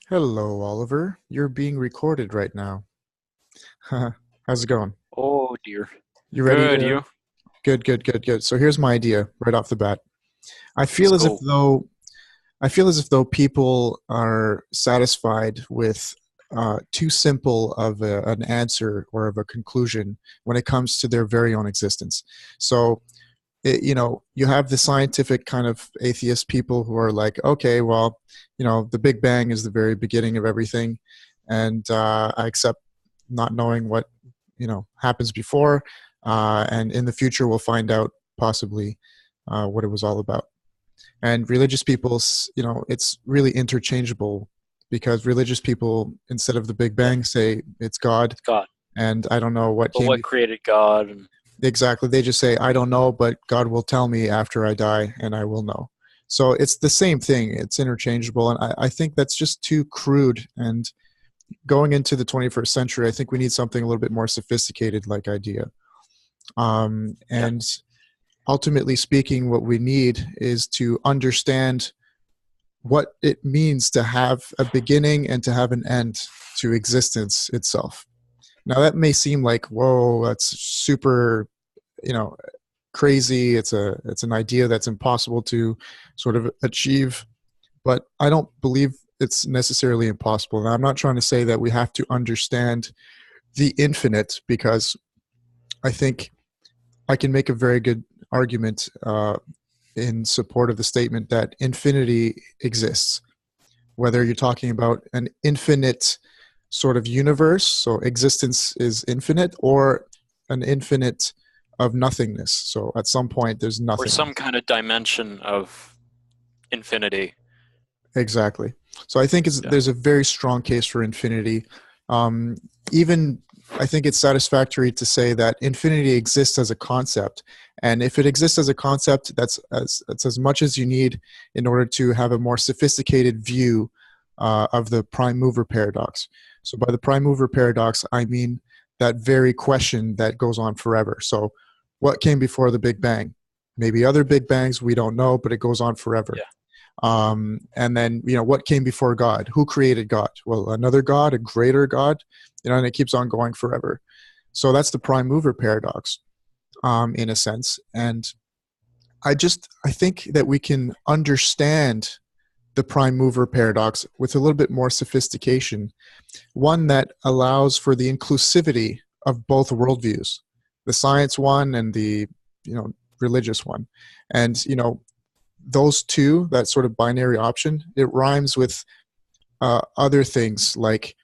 Hello, Oliver. You're being recorded right now. How's it going? Oh dear. You ready Good, to? you? Good, good, good, good. So here's my idea right off the bat. I Let's feel as if go. though I feel as if though people are satisfied with too simple of an answer or of a conclusion when it comes to their very own existence. So you have the scientific kind of atheist people who are like, okay, well, the Big Bang is the very beginning of everything, and I accept not knowing what happens before, and in the future we'll find out possibly what it was all about. And religious people, it's really interchangeable because religious people, instead of the Big Yeah, Bang, say it's God, it's God. and I don't know what But came what before. created God? And Exactly. They just say, I don't know, but God will tell me after I die and I will know. So it's the same thing. It's interchangeable. And I think that's just too crude. And going into the 21st century, I think we need something a little bit more sophisticated like idea. yeah, And ultimately speaking, what we need is to understand what it means to have a beginning and to have an end to existence itself. Now, that may seem like, whoa, that's super, you know, crazy. It's an idea that's impossible to sort of achieve, but I don't believe it's necessarily impossible. Now, I'm not trying to say that we have to understand the infinite because I think I can make a very good argument in support of the statement that infinity exists. Whether you're talking about an infinite sort of universe, so existence is infinite, or an infinite of nothingness. So at some point, there's or nothing. some kind of dimension of infinity. Exactly. So I think Yeah. there's a very strong case for infinity. Um, Even I think it's satisfactory to say that infinity exists as a concept, and if it exists as a concept, that's as much as you need in order to have a more sophisticated view of the prime mover paradox. So by the prime mover paradox, I mean that very question that goes on forever. So, what came before the Big Bang? Maybe other Big Bangs, we don't know, but it goes on forever. Yeah. And then, what came before God? Who created God? Well, another God, a greater God, and it keeps on going forever. So that's the prime mover paradox, in a sense. And I think that we can understand the prime mover paradox with a little bit more sophistication, one that allows for the inclusivity of both worldviews, the science one and the, you know, religious one. And, those two, that sort of binary option, it rhymes with other things like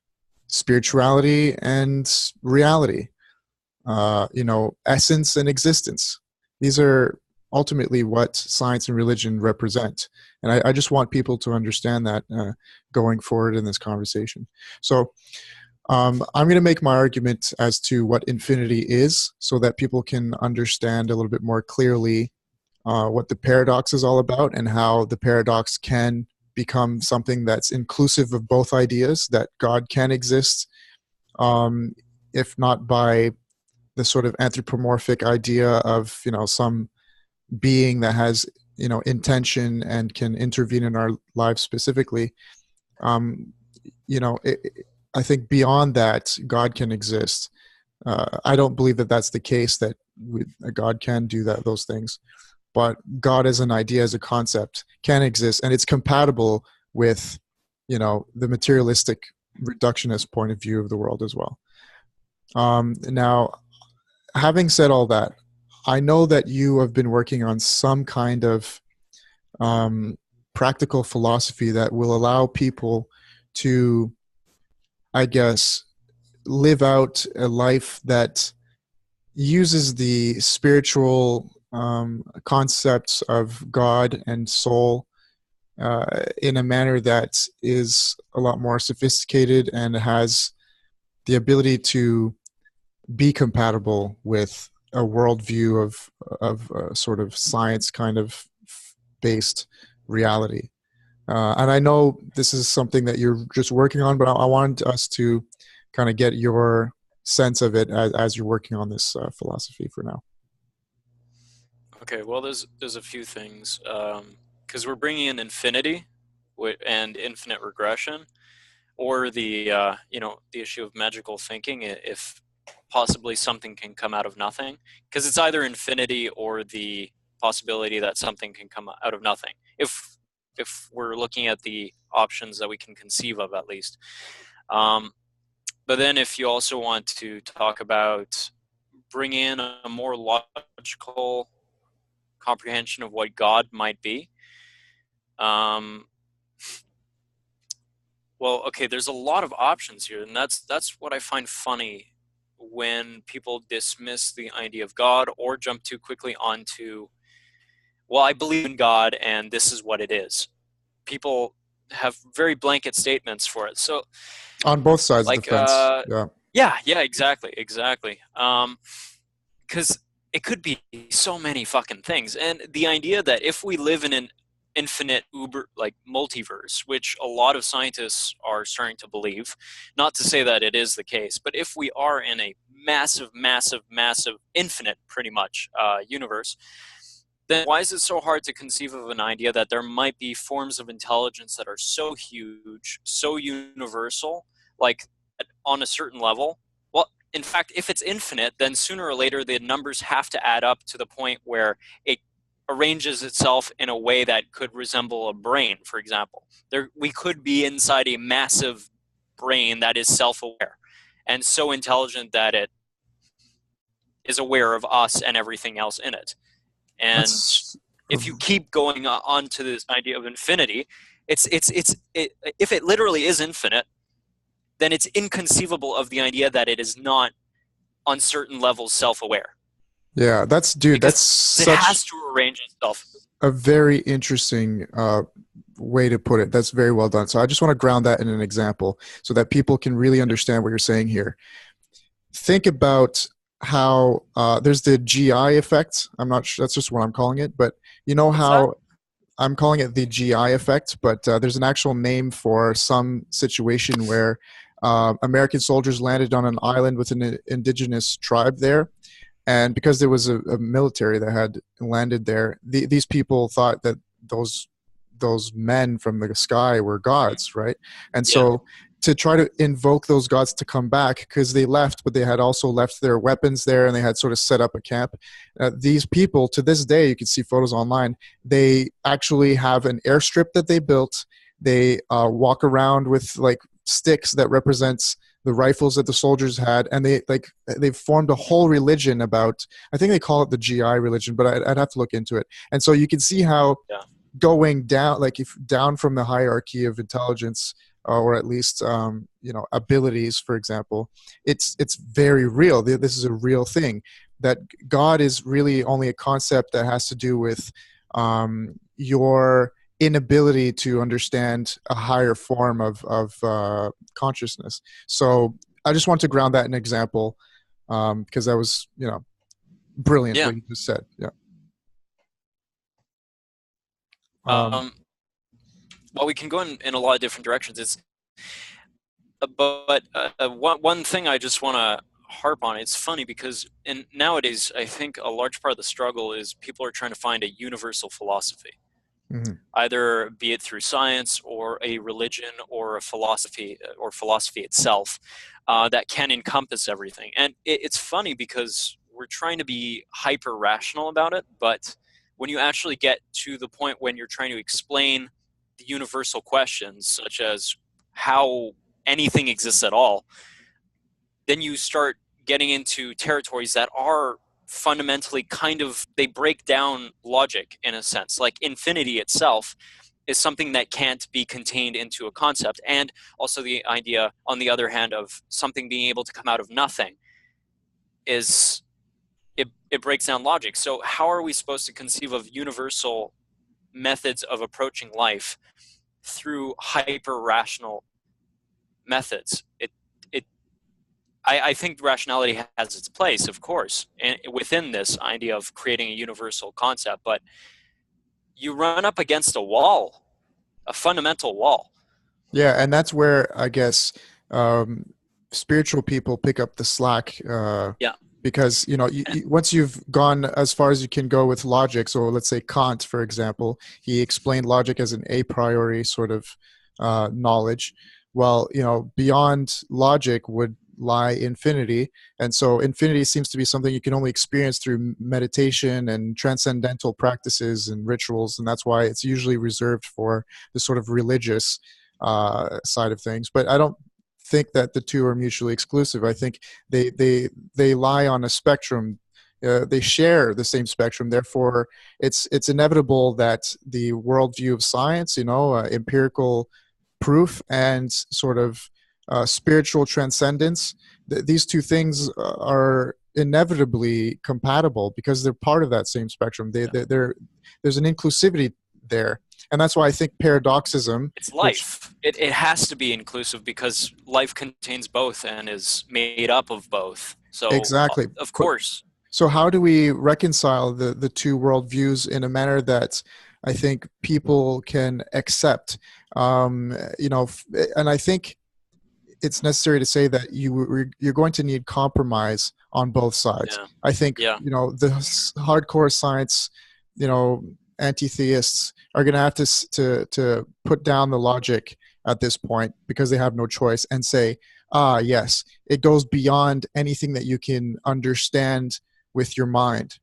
spirituality and reality, essence and existence. These are ultimately what science and religion represent. And I just want people to understand that going forward in this conversation. So I'm going to make my argument as to what infinity is so that people can understand a little bit more clearly what the paradox is all about and how the paradox can become something that's inclusive of both ideas, that God can exist, um, if not by the sort of anthropomorphic idea of, some being that has, intention and can intervene in our lives specifically. um, I think beyond that, God can exist. I don't believe that that's the case, that God can do those things, but God as an idea, as a concept, can exist, and it's compatible with, the materialistic reductionist point of view of the world as well. Now, having said all that, I know that you have been working on some kind of um, practical philosophy that will allow people to, I guess, live out a life that uses the spiritual concepts of God and soul in a manner that is a lot more sophisticated and has the ability to be compatible with a worldview of sort of science kind of based reality. And I know this is something that you're just working on, but I wanted us to kind of get your sense of it as you're working on this philosophy for now. Okay. Well, there's a few things because we're bringing in infinity and infinite regression. or the the issue of magical thinking, if possibly something can come out of nothing, because it's either infinity or the possibility that something can come out of nothing, if we're looking at the options that we can conceive of, at least. But then if you also want to talk about bring in a more logical comprehension of what God might be, well, okay, there's a lot of options here, and that's what I find funny when people dismiss the idea of God or jump too quickly onto, well, I believe in God and this is what it is. People have very blanket statements for it. So, On both sides of the like, fence. Yeah. yeah, exactly. Because it could be so many fucking things, and the idea that if we live in an infinite uber like multiverse, which a lot of scientists are starting to believe, not to say that it is the case, but if we are in a massive infinite pretty much universe, then why is it so hard to conceive of an idea that there might be forms of intelligence that are so huge, so universal, like on a certain level? Well, in fact, if it's infinite, then sooner or later the numbers have to add up to the point where it arranges itself in a way that could resemble a brain, for example. We could be inside a massive brain that is self-aware and so intelligent that it is aware of us and everything else in it. And That's if you keep going on to this idea of infinity, if it literally is infinite, then it's inconceivable of the idea that it is not on certain levels self-aware, yeah. That's dude. because That's it such has to arrange itself. a very interesting way to put it. That's very well done. So I just want to ground that in an example so that people can really understand what you're saying here. Think about how there's the GI effect. I'm not sure. That's just what I'm calling it. But you know What's that? how I'm calling it the GI effect, but there's an actual name for some situation where American soldiers landed on an island with an indigenous tribe there. And because there was a military that had landed there, these people thought that those those men from the sky were gods, right? And Yeah, so to try to invoke those gods to come back, because they left, but they had also left their weapons there, and they had sort of set up a camp. These people, to this day, you can see photos online. They actually have an airstrip that they built. They walk around with like sticks that represents the rifles that the soldiers had, and they've formed a whole religion about. I think they call it the GI religion, but I'd have to look into it. And so you can see how yeah, going down, like if down from the hierarchy of intelligence, or at least abilities, for example, it's very real. This is a real thing. That God is really only a concept that has to do with your inability to understand a higher form of consciousness. So I just want to ground that in an example, because that was brilliant yeah. what you just said. Yeah. Um, Um, well, we can go in a lot of different directions. It's but one thing I just want to harp on. It's funny because nowadays I think a large part of the struggle is people are trying to find a universal philosophy, mhm. either be it through science or a religion or a philosophy or philosophy itself, that can encompass everything. And it's funny because we're trying to be hyper rational about it, but when you actually get to the point when you're trying to explain the universal questions, such as how anything exists at all, then you start getting into territories that are fundamentally kind of, they break down logic in a sense. Like infinity itself is something that can't be contained into a concept, and also the idea, on the other hand, of something being able to come out of nothing is, it breaks down logic. So how are we supposed to conceive of universal methods of approaching life through hyper rational methods? I think rationality has its place, of course, within this idea of creating a universal concept, but you run up against a wall, a fundamental wall. Yeah, and that's where I guess um, spiritual people pick up the slack, Yeah. because once you've gone as far as you can go with logic. So let's say Kant, for example, he explained logic as an a priori sort of knowledge. well, beyond logic would lie infinity. And so infinity seems to be something you can only experience through meditation and transcendental practices and rituals. And that's why it's usually reserved for the sort of religious side of things. But I don't think that the two are mutually exclusive. I think they lie on a spectrum. They share the same spectrum. Therefore, it's inevitable that the worldview of science, empirical proof and sort of spiritual transcendence, these two things are inevitably compatible because they're part of that same spectrum. There's an inclusivity there. And that's why I think paradoxism, It's which life. It has to be inclusive because life contains both and is made up of both. So, exactly. of course. So how do we reconcile the two worldviews in a manner that I think people can accept? And I think it's necessary to say that you're going to need compromise on both sides. Yeah. I think Yeah. the hardcore science, anti-theists are going to have to put down the logic at this point because they have no choice and say, yes, it goes beyond anything that you can understand with your mind.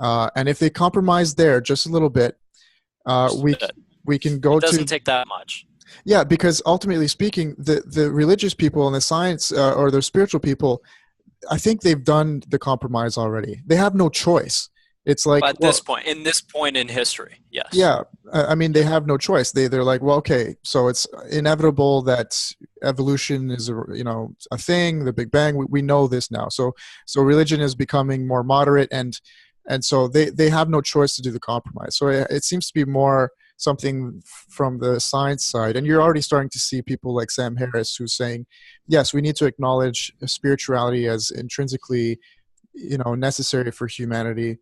And if they compromise there just a little bit, we can go It doesn't to take that much. yeah, because ultimately speaking, the religious people and the science or the spiritual people, I think they've done the compromise already. They have no choice. It's like, At well, this point, in this point in history, yes. yeah, I mean, they have no choice. They're like, well, okay, so it's inevitable that evolution is a thing. The Big Bang, we know this now. So religion is becoming more moderate, and so they have no choice to do the compromise. So it seems to be more something from the science side, and you're already starting to see people like Sam Harris who's saying, yes, we need to acknowledge spirituality as intrinsically necessary for humanity,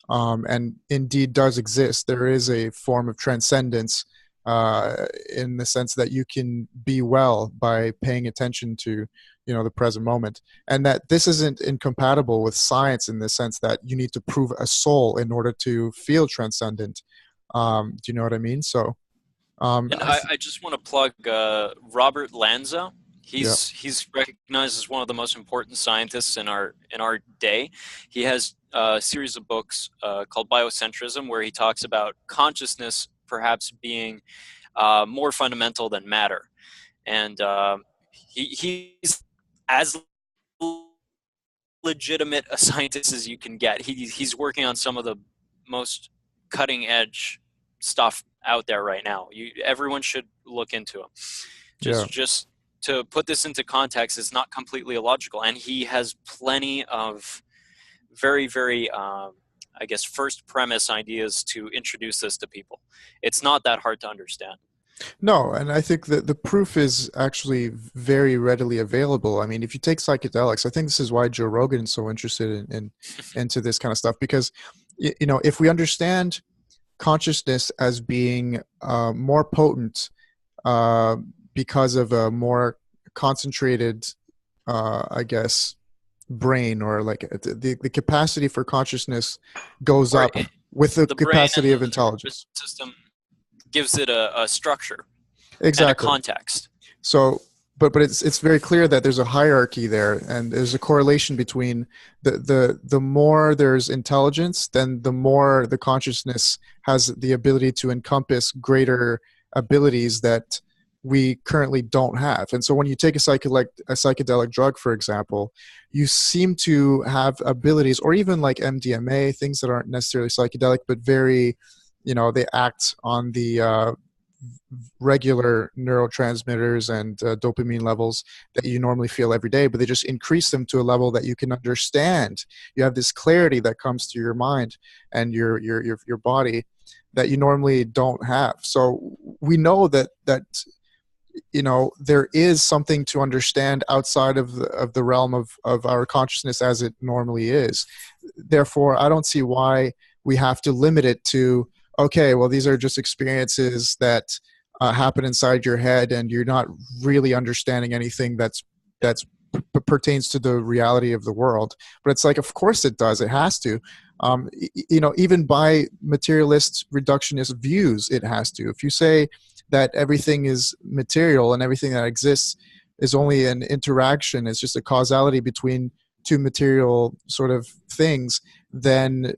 and indeed does exist. There is a form of transcendence in the sense that you can be well by paying attention to the present moment, and that this isn't incompatible with science in the sense that you need to prove a soul in order to feel transcendent. Do you know what I mean? So And I just want to plug Robert Lanza. yeah, He's recognized as one of the most important scientists in our day. He has a series of books called Biocentrism, where he talks about consciousness perhaps being more fundamental than matter, and he's as legitimate a scientist as you can get. He's working on some of the most cutting edge stuff out there right now. Everyone should look into him. yeah. Just to put this into context, it's not completely illogical, and he has plenty of very, very, I guess, first premise ideas to introduce this to people. It's not that hard to understand. No, and I think that the proof is actually very readily available. I mean, if you take psychedelics, I think this is why Joe Rogan is so interested in into this kind of stuff, because if we understand consciousness as being more potent because of a more concentrated, I guess, brain, or like the capacity for consciousness goes Or up with the brain capacity and of the nervous intelligence. system gives it a structure and a Exactly. context. So, but it's very clear that there's a hierarchy there, and there's a correlation between the more there's intelligence, then the more the consciousness has the ability to encompass greater abilities that we currently don't have. And so when you take a psychedelic drug, for example, you seem to have abilities, or even like MDMA, things that aren't necessarily psychedelic, but very, they act on the regular neurotransmitters and dopamine levels that you normally feel every day, but they just increase them to a level that you can understand. You have this clarity that comes to your mind and your body that you normally don't have. So we know that there is something to understand outside of the realm of our consciousness as it normally is. Therefore, I don't see why we have to limit it to, okay, well, these are just experiences that happen inside your head, and you're not really understanding anything that's pertains to the reality of the world. But it's like, of course it does. It has to. Even by materialist reductionist views, it has to. If you say that everything is material and everything that exists is only an interaction, it's just a causality between two material sort of things, then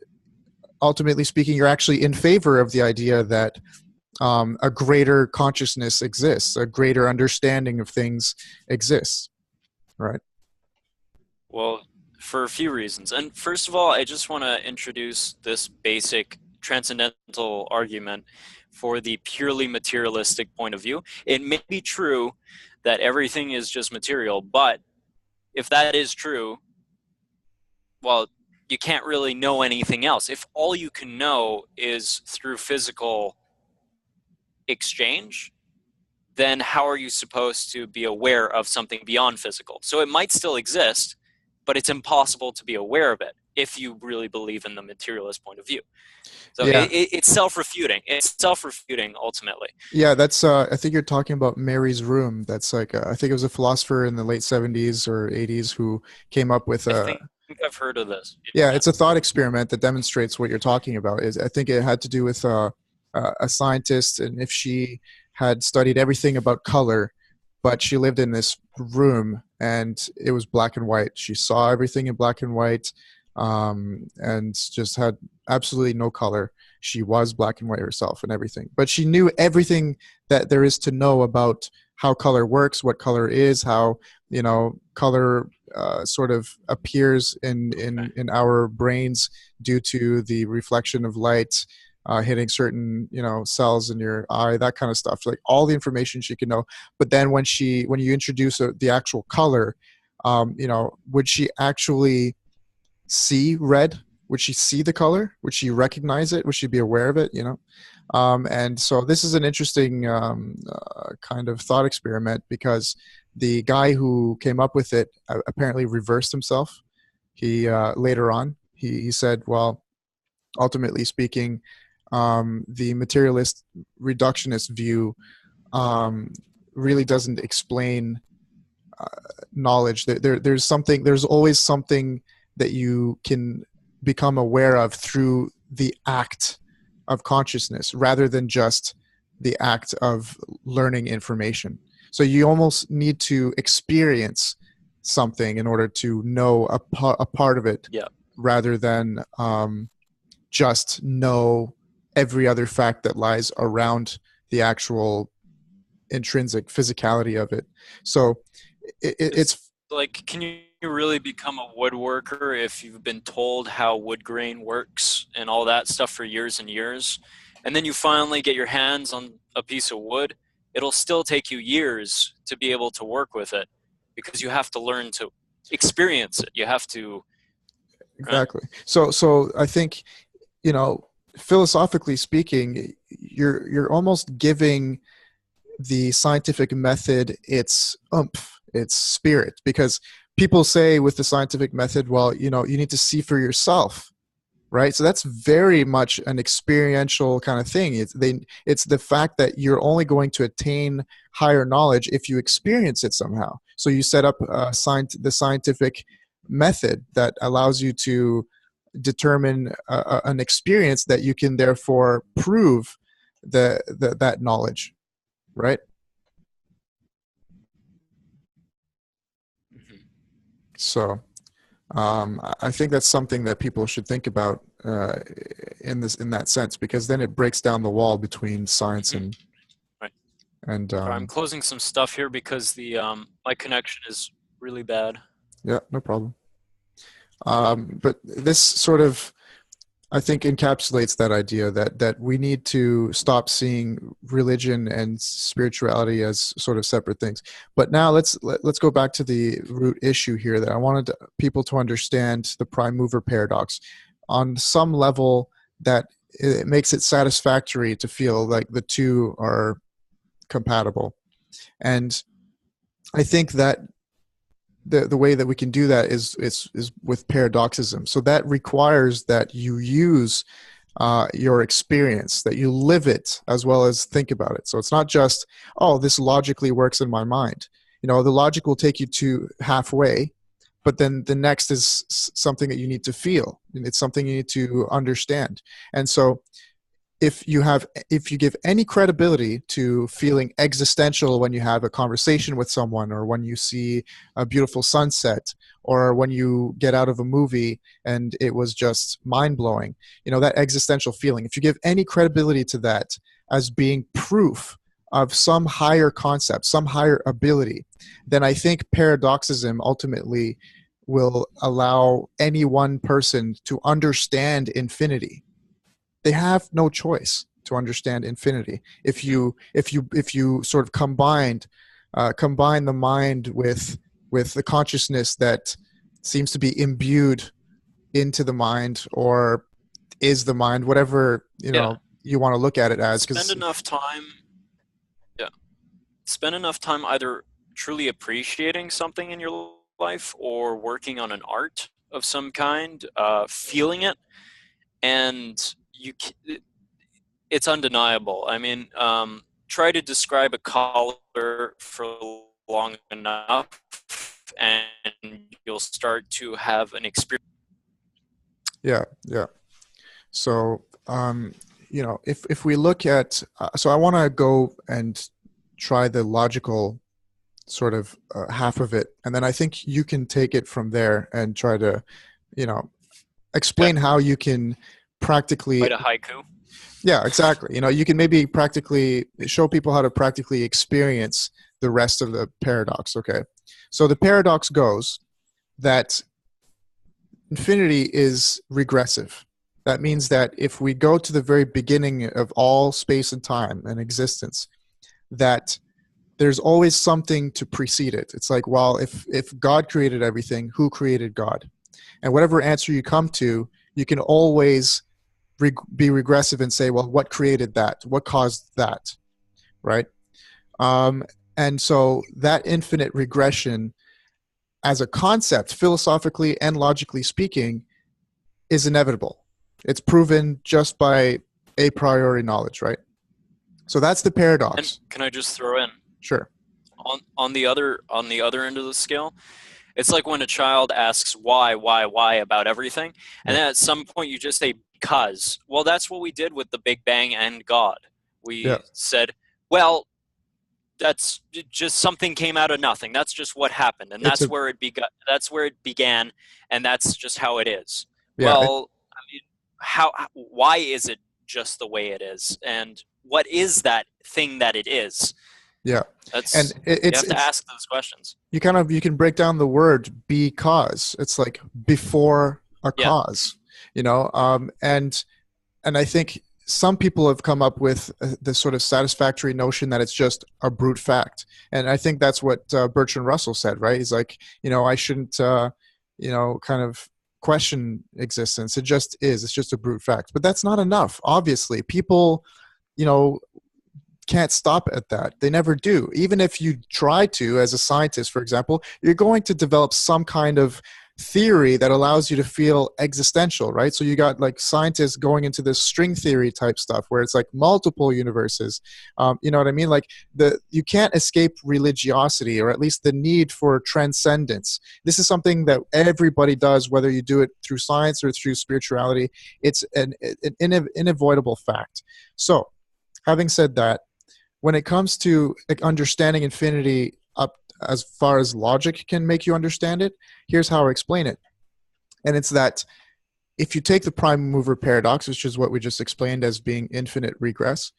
ultimately speaking, you're actually in favor of the idea that a greater consciousness exists, a greater understanding of things exists, right? Well, for a few reasons. And first of all, I just want to introduce this basic transcendental argument for the purely materialistic point of view. It may be true that everything is just material, but if that is true, well, you can't really know anything else. If all you can know is through physical exchange, then how are you supposed to be aware of something beyond physical? So it might still exist, but it's impossible to be aware of it if you really believe in the materialist point of view. So Yeah. it's self-refuting. It's self-refuting ultimately. Yeah, that's I think you're talking about Mary's Room. That's like I think it was a philosopher in the late 70s or 80s who came up with I a. think I've heard of this. Yeah, Yeah. it's a thought experiment that demonstrates what you're talking about. Is I think it had to do with a scientist, and if she had studied everything about color, but she lived in this room and it was black and white. She saw everything in black and white, and just had absolutely no color. She was black and white herself and everything, but she knew everything that there is to know about how color works, what color is, how color sort of appears in our brains due to the reflection of light hitting certain cells in your eye, that kind of stuff, like all the information she could know. But then when you introduce the actual color, would she actually see red? Would she see the color? Would she recognize it? Would she be aware of it? And so this is an interesting kind of thought experiment, because the guy who came up with it apparently reversed himself. He later on he said, well, ultimately speaking, the materialist reductionist view really doesn't explain knowledge. There's always something that you can become aware of through the act of consciousness rather than just the act of learning information. So you almost need to experience something in order to know a part of it, Yeah. rather than just know every other fact that lies around the actual intrinsic physicality of it. So it's like, can you really become a woodworker if you've been told how wood grain works and all that stuff for years and years, and then you finally get your hands on a piece of wood? It'll still take you years to be able to work with it, because you have to learn to experience it. You have to. exactly. So I think, philosophically speaking, you're almost giving the scientific method its oomph, its spirit, because people say with the scientific method, well, you need to see for yourself, right? So that's very much an experiential kind of thing. It's the fact that you're only going to attain higher knowledge if you experience it somehow. So you set up the scientific method that allows you to determine an experience that you can therefore prove that knowledge, right? Mhm. So I think that's something that people should think about in that sense, because then it breaks down the wall between science Mhm. Right. and Sorry, I'm closing some stuff here because the my connection is really bad. yeah, no problem. But this sort of, I think, encapsulates that idea that we need to stop seeing religion and spirituality as sort of separate things. But now let's go back to the root issue here, that I wanted people to understand the prime mover paradox on some level, that it makes it satisfactory to feel like the two are compatible. And I think that the way that we can do that is with paradoxism. So that requires that you use your experience, that you live it as well as think about it. So it's not just, oh, this logically works in my mind. The logic will take you to halfway, but then the next is something that you need to feel. It's something you need to understand. And so if you give any credibility to feeling existential when you have a conversation with someone, or when you see a beautiful sunset, or when you get out of a movie and it was just mind-blowing, that existential feeling, if you give any credibility to that as being proof of some higher concept, some higher ability, then I think paradoxism ultimately will allow any one person to understand infinity. They have no choice to understand infinity. If you sort of combine the mind with the consciousness that seems to be imbued into the mind, or is the mind, whatever Yeah. you want to look at it as, Spend because enough time. Yeah. Spend enough time either truly appreciating something in your life or working on an art of some kind, feeling it, and it's undeniable. I mean, try to describe a color for long enough, and you'll start to have an experience. yeah, yeah. So if we look at so I want to go and try the logical sort of half of it, and then I think you can take it from there and try to you know Yeah, explain how you can practically. write a haiku. Yeah, exactly. You can maybe practically show people how to practically experience the rest of the paradox. Okay, so the paradox goes that infinity is regressive. That means that if we go to the very beginning of all space and time and existence, that there's always something to precede it. It's like, well, if God created everything, who created God? And whatever answer you come to, you can always be regressive and say, well, what created that? What caused that? Right? Um, and so that infinite regression, as a concept, philosophically and logically speaking, is inevitable. It's proven just by a priori knowledge, right? So that's the And paradox. can I just throw in Sure. on the other end of the scale? It's like when a child asks why about everything, and Yeah. then at some point you just say because. Well, that's what we did with the Big Bang and God. Yeah. We said, well, that's just something came out of nothing. That's just what happened, and It's that's a where it began. That's where it began, and that's just how it is. yeah. Well, I mean, why is it just the way it is, and what is that thing that it is? Yeah. And That's you it's have to it's ask those questions. you can break down the word because. It's like before a Yeah, cause, and I think some people have come up with this sort of satisfactory notion that it's just a brute fact, and I think that's what Bertrand Russell said, right? He's like, I shouldn't, kind of question existence. It just is. It's just a brute fact. But that's not enough. Obviously, people, you know, can't stop at that. They never do. Even if you try to, as a scientist, for example, you're going to develop some kind of theory that allows you to feel existential, right? So you got like scientists going into this string theory type stuff where it's like multiple universes. You know what I mean? Like you can't escape religiosity, or at least the need for transcendence. This is something that everybody does, whether you do it through science or through spirituality. It's an unavoidable fact. So, having said that, when it comes to like understanding infinity up as far as logic can make you understand it, here's how I explain it. And it's that if you take the prime mover paradox, which is what we just explained as being infinite regress,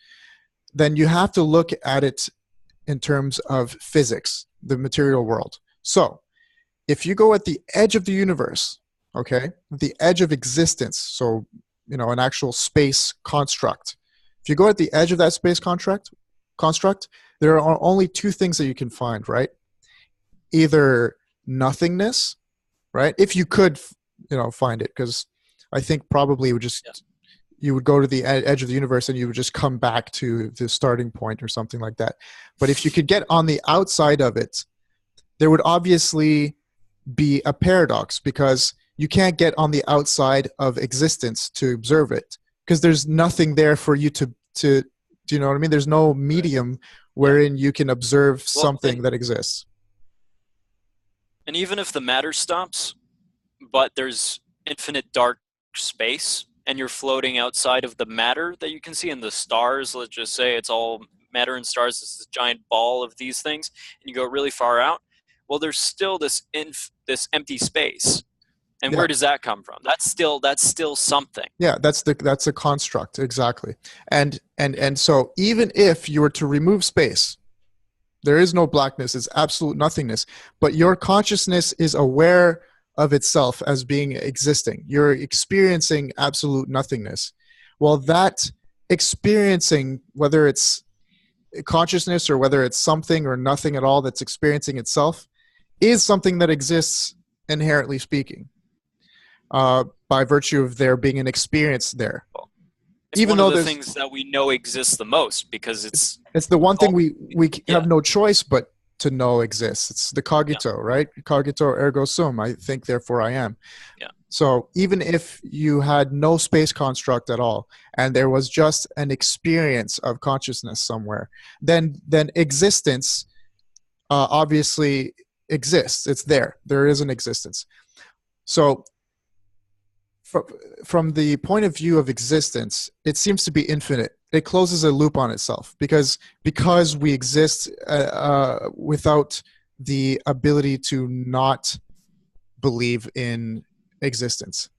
then you have to look at it in terms of physics, the material world. So if you go at the edge of the universe, okay, the edge of existence, so an actual space construct. If you go at the edge of that space construct, there are only two things that you can find, right? Either nothingness, right? If you could, find it, because I think probably it would just yeah. you would go to the edge of the universe and you would just come back to the starting point or something like that. But if you could get on the outside of it, there would obviously be a paradox, because you can't get on the outside of existence to observe it, because there's nothing there for you to do you know what I mean? There's no medium Yeah. wherein you can observe Well, something that exists. and even if the matter stops, but there's infinite dark space, and you're floating outside of the matter that you can see in the stars, let's just say it's all matter and stars, this giant ball of these things, and you go really far out, well, there's still this empty space. And Yeah. where does that come from? That's still something. Yeah, that's a construct, exactly. And so even if you were to remove space, there is no blackness, it's absolute nothingness, but your consciousness is aware of itself as being existing. You're experiencing absolute nothingness. Well, that experiencing, whether it's consciousness or whether it's something or nothing at all that's experiencing itself, is something that exists inherently speaking, by virtue of there being an experience there. It's Even one of though the there's, things that we know exists the most because it's the one thing we yeah. have no choice but to know exists. It's the cogito, right? Cogito ergo sum. I think, therefore I am. Yeah. So even if you had no space construct at all, and there was just an experience of consciousness somewhere, then existence obviously exists. It's there. There is an existence. So from the point of view of existence, it seems to be infinite. It closes a loop on itself because we exist without the ability to not believe in existence.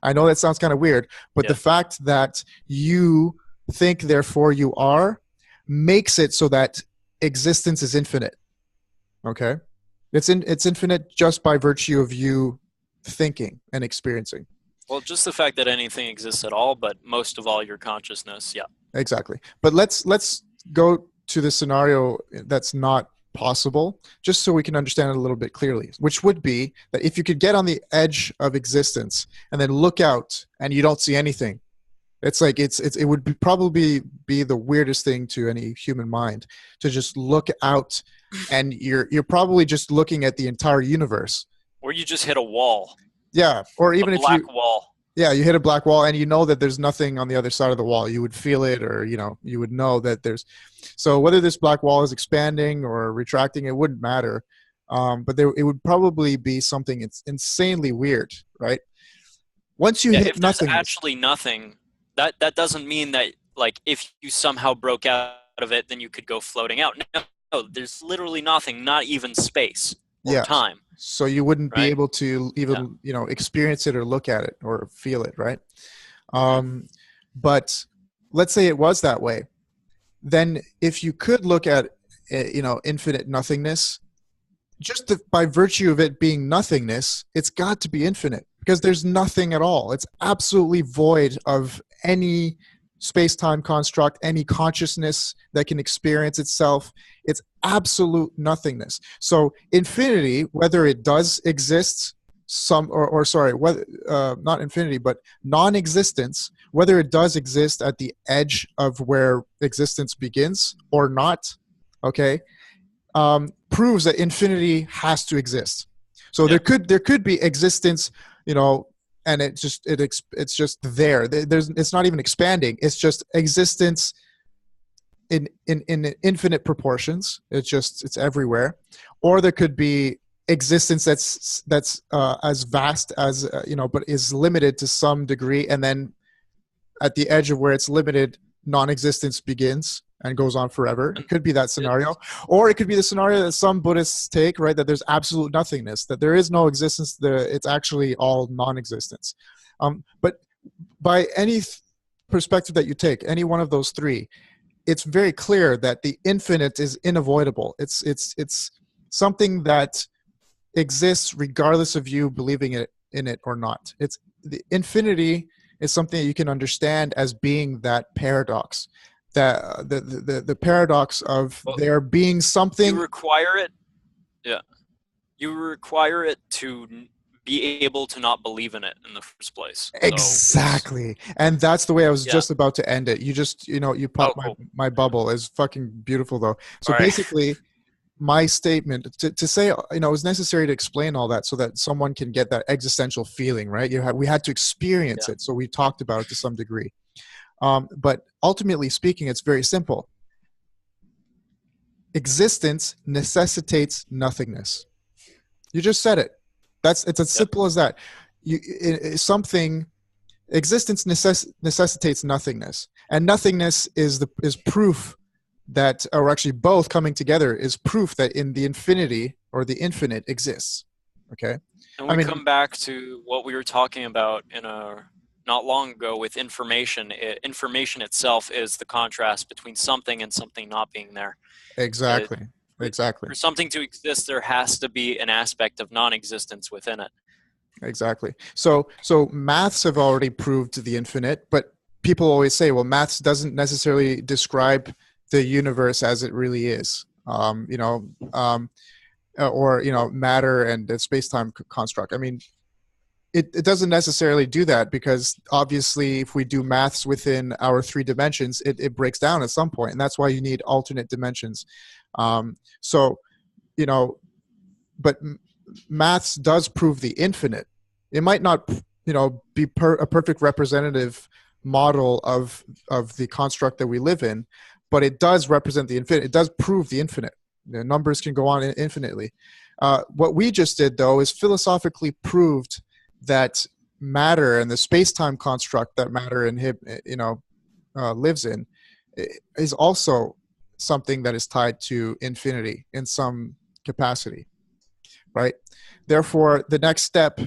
I know that sounds kind of weird, but the fact that you think, therefore you are, makes it so that existence is infinite. Okay? It's infinite just by virtue of you thinking and experiencing. Well, just the fact that anything exists at all, but most of all your consciousness, yeah. Exactly. But let's go to the scenario that's not possible, just so we can understand it a little bit clearly, which would be that if you could get on the edge of existence and then look out and you don't see anything, it's like it would probably be the weirdest thing to any human mind to just look out and you're probably just looking at the entire universe. Or you just hit a wall. Yeah, or even a black wall. Yeah, you hit a black wall and you know that there's nothing on the other side of the wall. You would feel it, or you would know that there's. So whether this black wall is expanding or retracting, it wouldn't matter. But it would probably be something insanely weird, right? Once you hit if nothing, there's actually nothing, that doesn't mean that, like, if you somehow broke out of it, then you could go floating out. No, there's literally nothing, not even space or time. So you wouldn't be right? able to even experience it or look at it or feel it, right? But let's say it was that way. Then if you could look at infinite nothingness, just by virtue of it being nothingness, it's got to be infinite because there's nothing at all. It's absolutely void of any space-time construct, any consciousness that can experience itself. It's absolute nothingness. So infinity, whether it does exist, not infinity, but non-existence, whether it does exist at the edge of where existence begins or not, okay, proves that infinity has to exist. So there could be existence, and it's just there. It's not even expanding. It's just existence in infinite proportions. It's everywhere. Or there could be existence that's as vast as but is limited to some degree, and then at the edge of where it's limited, non-existence begins and goes on forever. It could be that scenario. Or it could be the scenario that some Buddhists take, right, that there's absolute nothingness, that there is no existence, it's actually all non-existence. But by any perspective that you take, any one of those three, it's very clear that the infinite is unavoidable. It's something that exists regardless of you believing in it or not. It's the infinity is something that you can understand as being that paradox, that the paradox of there being something. You require it. Yeah, you require it to be able to not believe in it in the first place. Exactly. And that's the way I was just about to end it. You just, you popped my bubble. Is fucking beautiful though. So basically my statement to say, it was necessary to explain all that so that someone can get that existential feeling, right? We had to experience it. So we talked about it to some degree. But ultimately speaking, it's very simple. Existence necessitates nothingness. You just said it. It's as simple as that. Something existence necessitates nothingness, and nothingness is proof that, or actually both coming together is proof that in the infinity or the infinite exists. Okay, And I we mean come back to what we were talking about in a not long ago with information. Information itself is the contrast between something and something not being there. Uh, exactly, for, exactly, for something to exist, there has to be an aspect of non-existence within it. exactly. So maths have already proved the infinite, but people always say, well, maths doesn't necessarily describe the universe as it really is. Or matter and the space-time construct. I mean, it doesn't necessarily do that, because obviously if we do maths within our 3 dimensions, it breaks down at some point, and that's why you need alternate dimensions. So you know but maths does prove the infinite. It might not be a perfect representative model of the construct that we live in, but it does represent the infinite. It does prove the infinite. The numbers can go on infinitely. What we just did, though, is philosophically proved that matter and the space-time construct that matter lives in is also something that is tied to infinity in some capacity, right? Therefore, the next step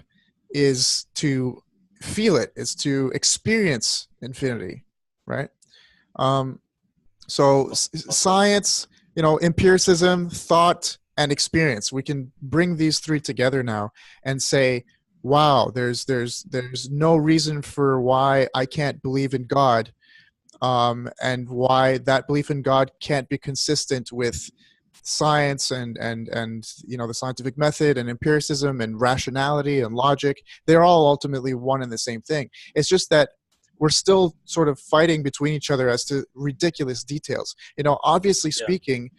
is to feel it, is to experience infinity, right? Um, so science, empiricism, thought, and experience, we can bring these 3 together now and say, wow, there's no reason for why I can't believe in God, and why that belief in God can't be consistent with science and the scientific method and empiricism and rationality and logic. They're all ultimately one and the same thing. It's just that we're still sort of fighting between each other as to ridiculous details. Obviously Yeah. speaking,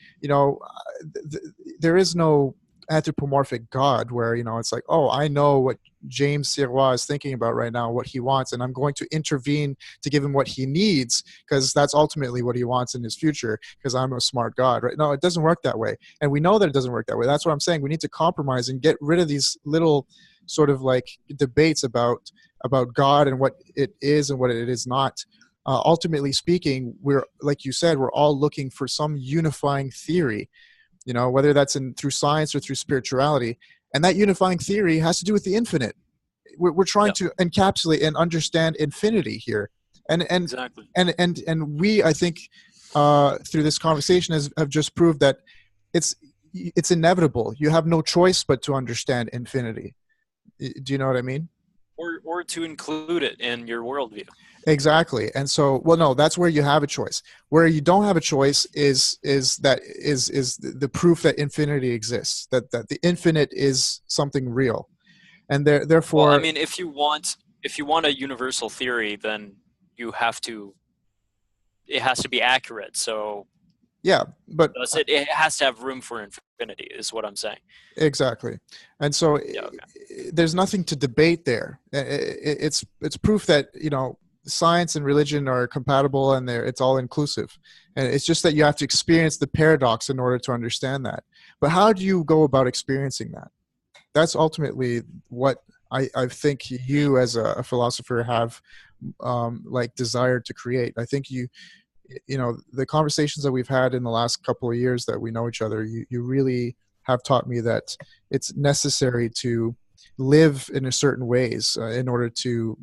there is no anthropomorphic God where it's like, oh, I know what James Sirois is thinking about right now, what he wants, and I'm going to intervene to give him what he needs, because that's ultimately what he wants in his future, because I'm a smart God, right? No, it doesn't work that way, and we know that it doesn't work that way. That's what I'm saying. We need to compromise and get rid of these little sort of like debates about God and what it is and what it is not. Ultimately speaking, we're, like you said, we're all looking for some unifying theory, whether that's through science or through spirituality. And that unifying theory has to do with the infinite. We're trying Yeah. to encapsulate and understand infinity here. And Exactly. we, I think, through this conversation have just proved that it's inevitable. You have no choice but to understand infinity. Do you know what I mean? Or to include it in your worldview. Exactly. And so, well, no, that's where you have a choice. Where you don't have a choice is the proof that infinity exists, that the infinite is something real. And Well, I therefore, mean, if you want a universal theory, then you have to it has to be accurate. So yeah, but it has to have room for infinity, is what I'm saying. exactly. And so Yeah. Okay. there's nothing to debate there. It's proof that, science and religion are compatible, and it's all inclusive. And it's just that you have to experience the paradox in order to understand that. But how do you go about experiencing that? That's ultimately what I think Mm. you as a philosopher have, like, desired to create. I think the conversations that we've had in the last couple of years that we know each other, you really have taught me that it's necessary to live in a certain ways, in order to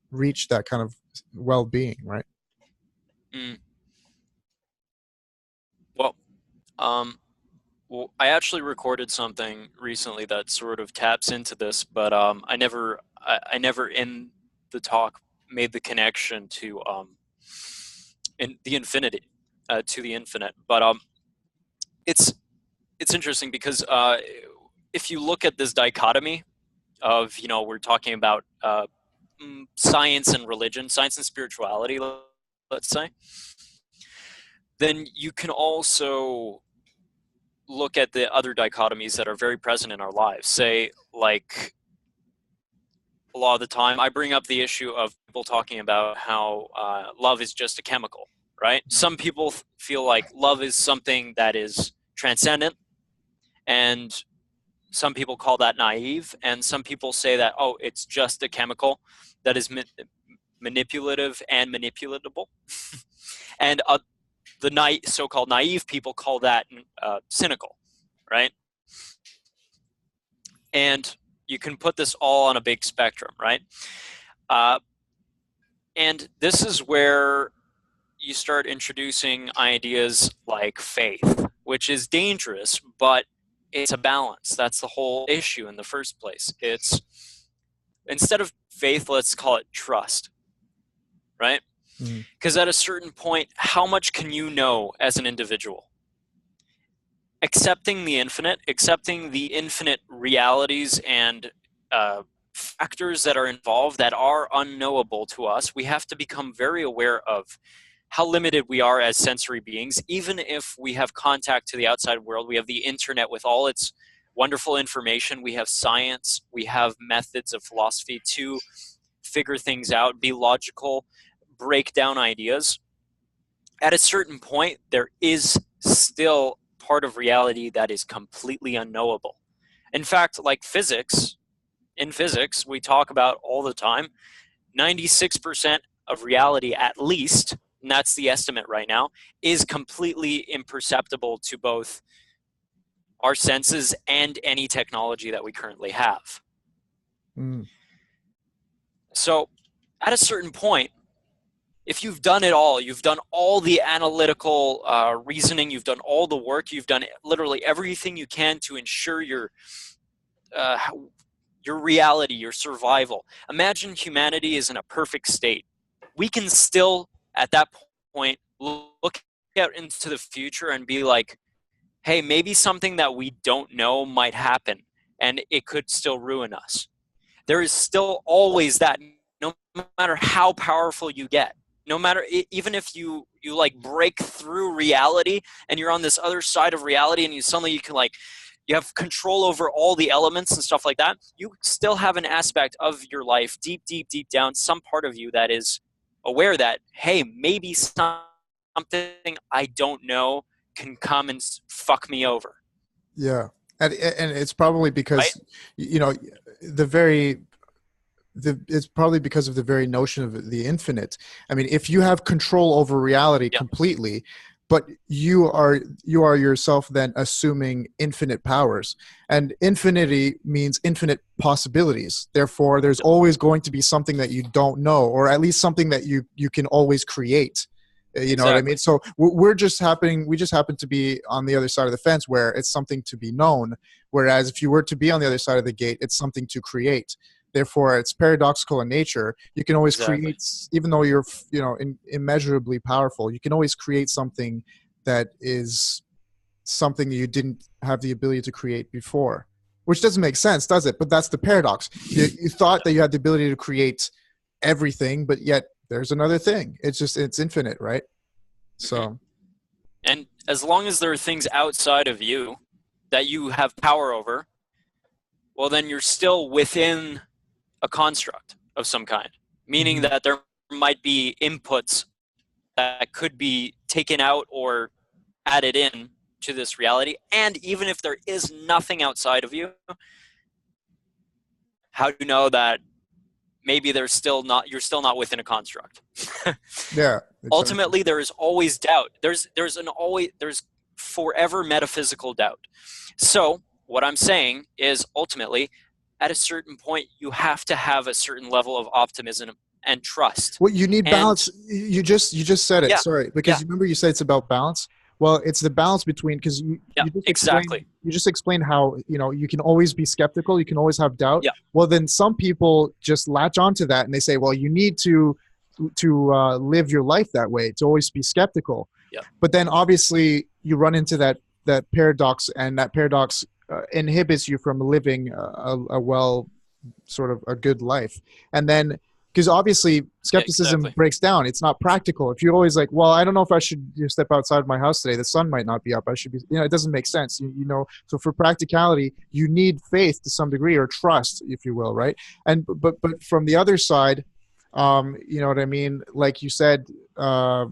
reach that kind of well-being, right? Mm. Well, um, well, I actually recorded something recently that sort of taps into this, but I never in the talk made the connection to in the infinity, to the infinite. But it's it's interesting because if you look at this dichotomy of we're talking about science and religion, science and spirituality, let's say, then you can also look at the other dichotomies that are very present in our lives. Say, like, a lot of the time, I bring up the issue of people talking about how love is just a chemical, right? Some people feel like love is something that is transcendent, and Some people call that naive, and some people say that, oh, it's just a chemical that is manipulative and manipulatable. And the so-called naive people call that cynical, right? And you can put this all on a big spectrum, right? And this is where you start introducing ideas like faith, which is dangerous, but it's a balance. That's the whole issue in the first place. It's, instead of faith, let's call it trust, right? Because at a certain point, how much can you know as an individual? Accepting the infinite realities and factors that are involved that are unknowable to us, we have to become very aware of how limited we are as sensory beings. Even if we have contact to the outside world, we have the internet with all its wonderful information, we have science, we have methods of philosophy to figure things out, be logical, break down ideas. At a certain point, there is still part of reality that is completely unknowable. In fact, like in physics, we talk about all the time, 96% of reality at least, and that's the estimate right now, is completely imperceptible to both our senses and any technology that we currently have. So at a certain point, if you've done it all, you've done all the analytical reasoning, you've done all the work, you've done literally everything you can to ensure your reality, your survival. Imagine humanity is in a perfect state. We can still, at that point, look out into the future and be like, hey, maybe something that we don't know might happen, and it could still ruin us. There is still always that, no matter how powerful you get. No matter, even if you like break through reality and you're on this other side of reality and you can like, you have control over all the elements and stuff like that, you still have an aspect of your life deep down, some part of you that is aware that, hey, maybe something I don't know can come and fuck me over. Yeah. And it's probably because, right? you know, it's probably because of the very notion of the infinite. I mean, if you have control over reality completely, but you are yourself then assuming infinite powers, and infinity means infinite possibilities. Therefore, there's always going to be something that you don't know, or at least something that you can always create. You know what I mean? So we just happen to be on the other side of the fence where it's something to be known. Whereas if you were to be on the other side of the gate, it's something to create. Therefore, it's paradoxical in nature. You can always create, even though you're, immeasurably powerful, you can always create something that is something you didn't have the ability to create before, which doesn't make sense, does it? But that's the paradox. You thought that you had the ability to create everything, but yet there's another thing. It's infinite, right? So, and as long as there are things outside of you that you have power over, well, then you're still within a construct of some kind, meaning that there might be inputs that could be taken out or added in to this reality. And even if there is nothing outside of you, how do you know that maybe you're still not within a construct? yeah. Exactly. Ultimately, there is always doubt. There's forever metaphysical doubt. So what I'm saying is, ultimately, at a certain point, you have to have a certain level of optimism and trust. Well, you need balance. You just said it. Sorry, because remember you said it's about balance. Well, it's the balance between, because you just explained how you can always be skeptical, you can always have doubt. Well, then some people just latch onto that and they say, well, you need to live your life that way, to always be skeptical. But then obviously you run into that paradox, and that paradox inhibits you from living a good life. And then, because obviously skepticism breaks down. It's not practical. If you're always like, well, I don't know if I should step outside my house today. The sun might not be up. I should be, it doesn't make sense. So for practicality, you need faith to some degree, or trust, if you will. Right. And, but from the other side, you know what I mean? Like you said, well,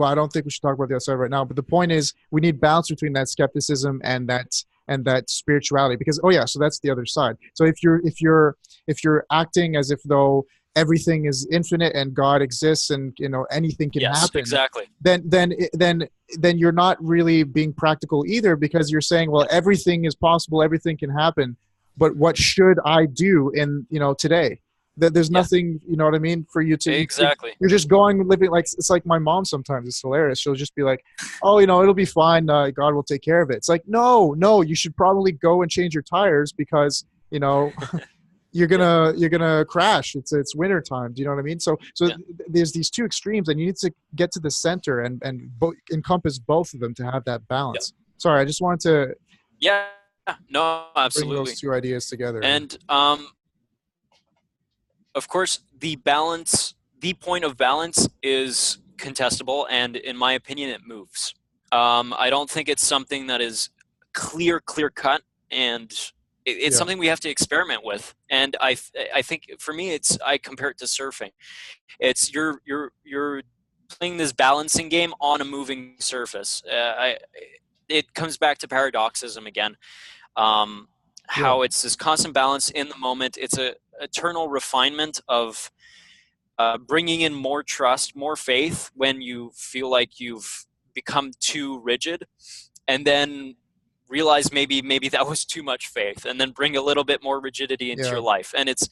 I don't think we should talk about the other side right now, but the point is we need balance between that skepticism and that and that spirituality. Because oh yeah, so that's the other side. So if you're acting as if though everything is infinite and God exists and anything can Yes, happen, exactly. then you're not really being practical either, because you're saying, well, Yeah, everything is possible, everything can happen, but what should I do in today? That there's yeah, nothing, you know what I mean, for you to exactly. you're just going living like it's like my mom sometimes. It's hilarious. She'll just be like, "Oh, it'll be fine. God will take care of it." It's like, no, you should probably go and change your tires because Yeah, you're gonna crash. It's winter time. Do you know what I mean? So yeah, there's these two extremes, and you need to get to the center and encompass both of them to have that yeah, balance. Sorry, I just wanted to yeah. No, bring those absolutely. two ideas together. And of course, the point of balance is contestable, and in my opinion, it moves. I don't think it's something that is clear cut, and it's Yeah, something we have to experiment with. And I think for me, I compare it to surfing. It's you're playing this balancing game on a moving surface. It comes back to paradoxism again. Um, yeah, how it's this constant balance in the moment. It's a eternal refinement of bringing in more trust, more faith when you feel like you've become too rigid, and then realize maybe that was too much faith, and then bring a little bit more rigidity into yeah. your life. And it's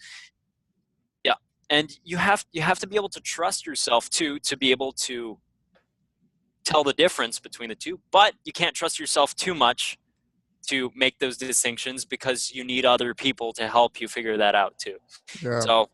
yeah, and you have to be able to trust yourself too, to be able to tell the difference between the two. But you can't trust yourself too much to make those distinctions, because you need other people to help you figure that out too. Yeah. So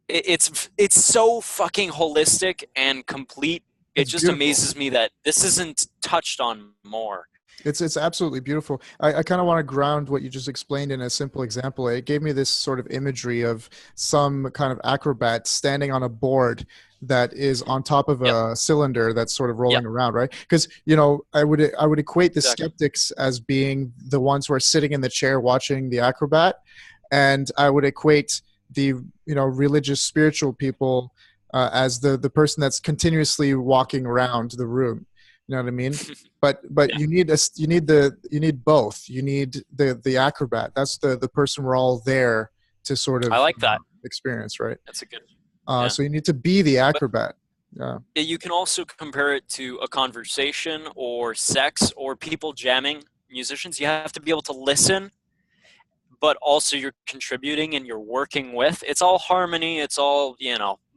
it's so fucking holistic and complete. It It's just beautiful. amazes me that this isn't touched on more. It's absolutely beautiful. I kind of want to ground what you just explained in a simple example. It gave me this sort of imagery of some kind of acrobat standing on a board that is Mm-hmm. on top of Yep. a cylinder that's sort of Yep. rolling around, right? Because I would equate the Exactly. skeptics as being the ones who are sitting in the chair watching the acrobat, and I would equate the religious spiritual people as the person that's continuously walking around the room. You know what I mean? But Yeah. you need both. You need the acrobat. That's the person we're all there to sort I of like that. experience, right? That's a good. Yeah. So you need to be the But acrobat. Yeah, you can also compare it to a conversation or sex or people jamming, musicians. You have to be able to listen, but also you're contributing and you're working with. It's all harmony. It's all,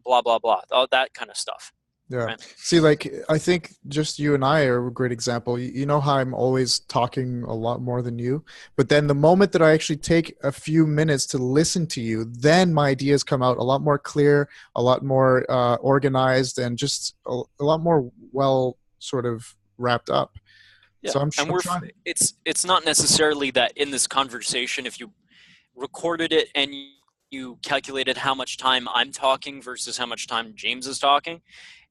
blah, blah, blah. All that kind of stuff. yeah. Right? See, like I think just you and I are a great example. You know how I'm always talking a lot more than you, but then the moment that I actually take a few minutes to listen to you, then my ideas come out a lot more clear, a lot more organized, and just a lot more well sort of wrapped up. Yeah. So And I'm trying. it's not necessarily that in this conversation, if you recorded it and you calculated how much time I'm talking versus how much time James is talking,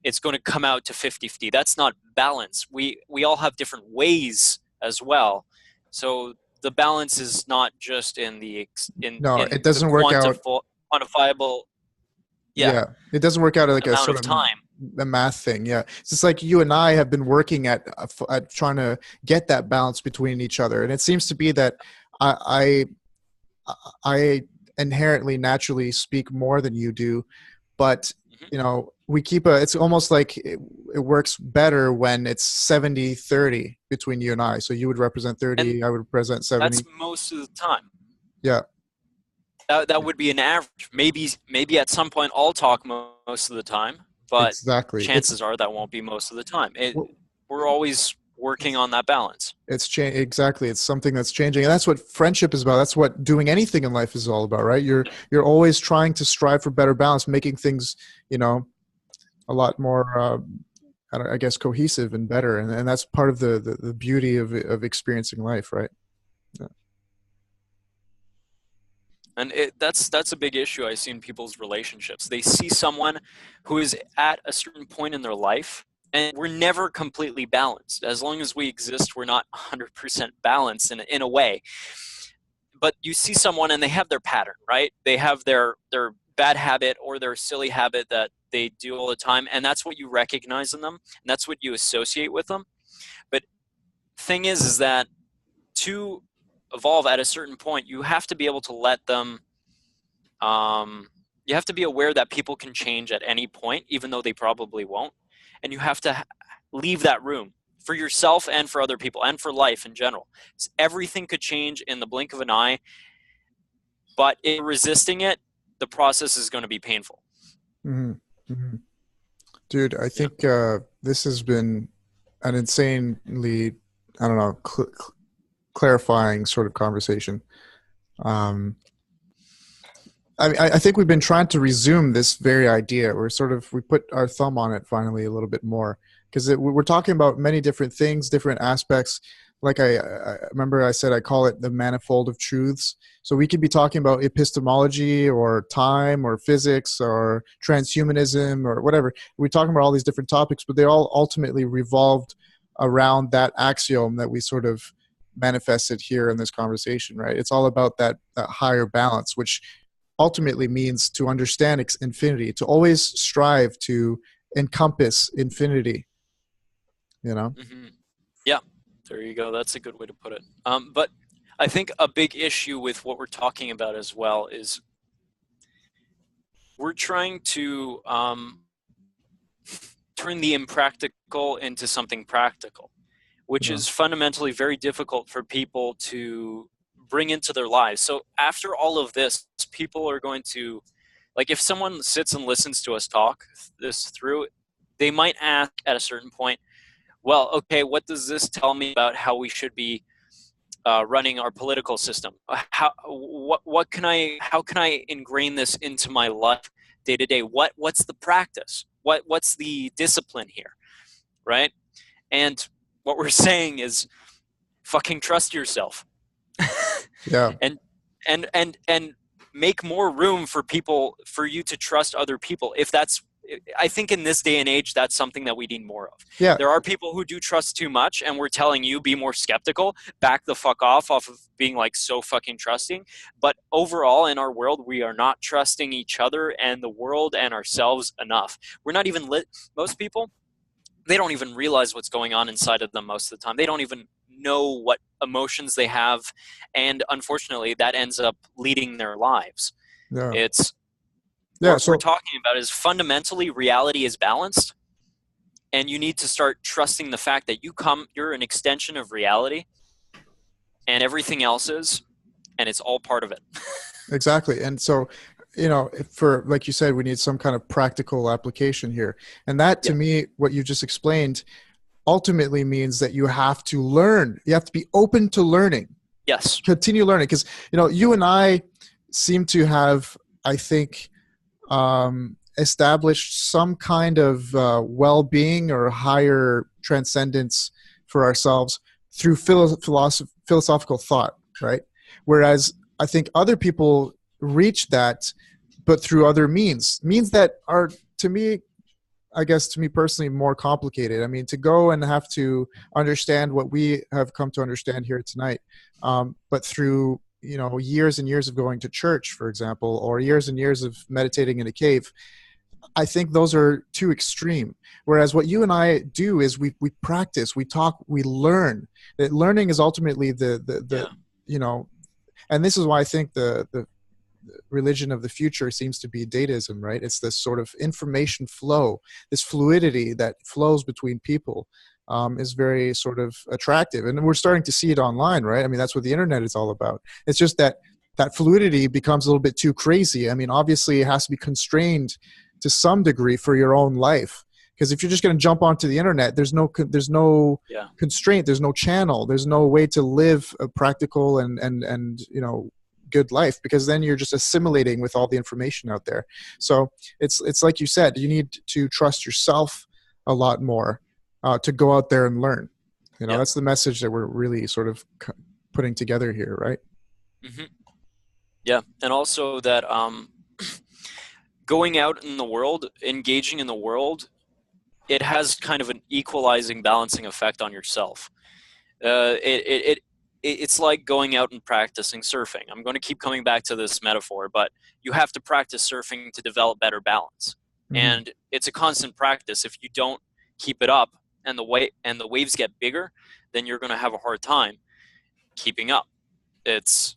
it's going to come out to 50-50. That's not balance. We all have different ways as well. So the balance is not just in No, it the doesn't work out. quantifiable, yeah, Yeah, it doesn't work out like a amount sort of of time. a math thing. Yeah, it's just like you and I have been working at trying to get that balance between each other, and it seems to be that I I inherently naturally speak more than you do, but Mhm. we keep a it's almost like it works better when it's 70-30 between you and I. So you would represent And 30, I would represent that's 70. most of the time. Yeah, That would be an average. Maybe at some point I'll talk most of the time, but exactly. chances are that won't be most of the time. Well, We're always working on that balance. exactly. It's something that's changing, and that's what friendship is about. That's what doing anything in life is all about, right? You're always trying to strive for better balance, making things you know a lot more I guess cohesive and better, and that's part of the beauty of experiencing life, right? Yeah. And that's a big issue I see in people's relationships. They see someone who is at a certain point in their life, and we're never completely balanced. As long as we exist, we're not 100% balanced in a way. But you see someone and they have their pattern, right? They have their bad habit or their silly habit that they do all the time, and that's what you recognize in them, and that's what you associate with them. But thing is that to evolve at a certain point, you have to be able to let them. You have to be aware that people can change at any point, even though they probably won't, and you have to leave that room for yourself and for other people and for life in general. Everything could change in the blink of an eye, but in resisting it, the process is going to be painful. Mm-hmm. Mm-hmm. Dude, I Yeah. think this has been an insanely, I don't know, clarifying sort of conversation. Um, I think we've been trying to resume this very idea. We put our thumb on it finally a little bit more, because we're talking about many different things, different aspects. Like I remember I said I call it the manifold of truths. So we could be talking about epistemology or time or physics or transhumanism or whatever. We're talking about all these different topics, but they all ultimately revolved around that axiom that we sort of manifested here in this conversation, right? It's all about that higher balance, which ultimately means to understand infinity, to always strive to encompass infinity, you know? Mm-hmm. Yeah, there you go. That's a good way to put it. But I think a big issue with what we're talking about as well is we're trying to turn the impractical into something practical, which Yeah. is fundamentally very difficult for people to bring into their lives. So after all of this, people are going to, like, if someone sits and listens to us talk this through, they might ask at a certain point, well, okay, what does this tell me about how we should be running our political system? How can I ingrain this into my life day to day? What's the practice? What's the discipline here, right? And what we're saying is fucking trust yourself. Yeah. and and make more room for people, for you to trust other people. If that's, I think in this day and age, that's something that we need more of. Yeah. There are people who do trust too much, and we're telling you, be more skeptical, back the fuck off of being like so fucking trusting. But overall in our world, we are not trusting each other and the world and ourselves enough. We're not even most people, they don't even realize what's going on inside of them most of the time. They don't even know what emotions they have, and unfortunately that ends up leading their lives. Yeah. It's Yeah. what we're So talking about is fundamentally reality is balanced, and you need to start trusting the fact that you're an extension of reality, and everything else is, and it's all part of it. exactly. And so, you know, for, like you said, we need some kind of practical application here. And that, Yeah. to me, what you just explained ultimately means that you have to learn. You have to be open to learning, Yes. continue learning. Because, you know, you and I seem to have, I think, established some kind of well-being or higher transcendence for ourselves through philosophical thought, right? Whereas I think other people reach that, but through other means that are, to me, I guess, to me personally, more complicated. I mean, to go and have to understand what we have come to understand here tonight, but through, you know, years and years of going to church, for example, or years and years of meditating in a cave, I think those are too extreme. Whereas what you and I do is we practice, we talk, we learn. That learning is ultimately the Yeah. you know, and this is why I think the religion of the future seems to be dataism, right? It's this sort of information flow, this fluidity that flows between people, is very sort of attractive. And we're starting to see it online, right? I mean, that's what the internet is all about. It's just that that fluidity becomes a little bit too crazy. I mean, obviously it has to be constrained to some degree for your own life. Because if you're just going to jump onto the internet, there's no Yeah. constraint, there's no channel, there's no way to live a practical and you know, good life, because then you're just assimilating with all the information out there. So it's like you said, you need to trust yourself a lot more, to go out there and learn. You know, Yeah. that's the message that we're really sort of putting together here, right? Hmm. Yeah. And also that going out in the world, engaging in the world, it has kind of an equalizing, balancing effect on yourself. Uh, it, it, it it's like going out and practicing surfing. I'm going to keep coming back to this metaphor, but you have to practice surfing to develop better balance, Mm-hmm. and it's a constant practice. If you don't keep it up, and the waves get bigger, then you're going to have a hard time keeping up. It's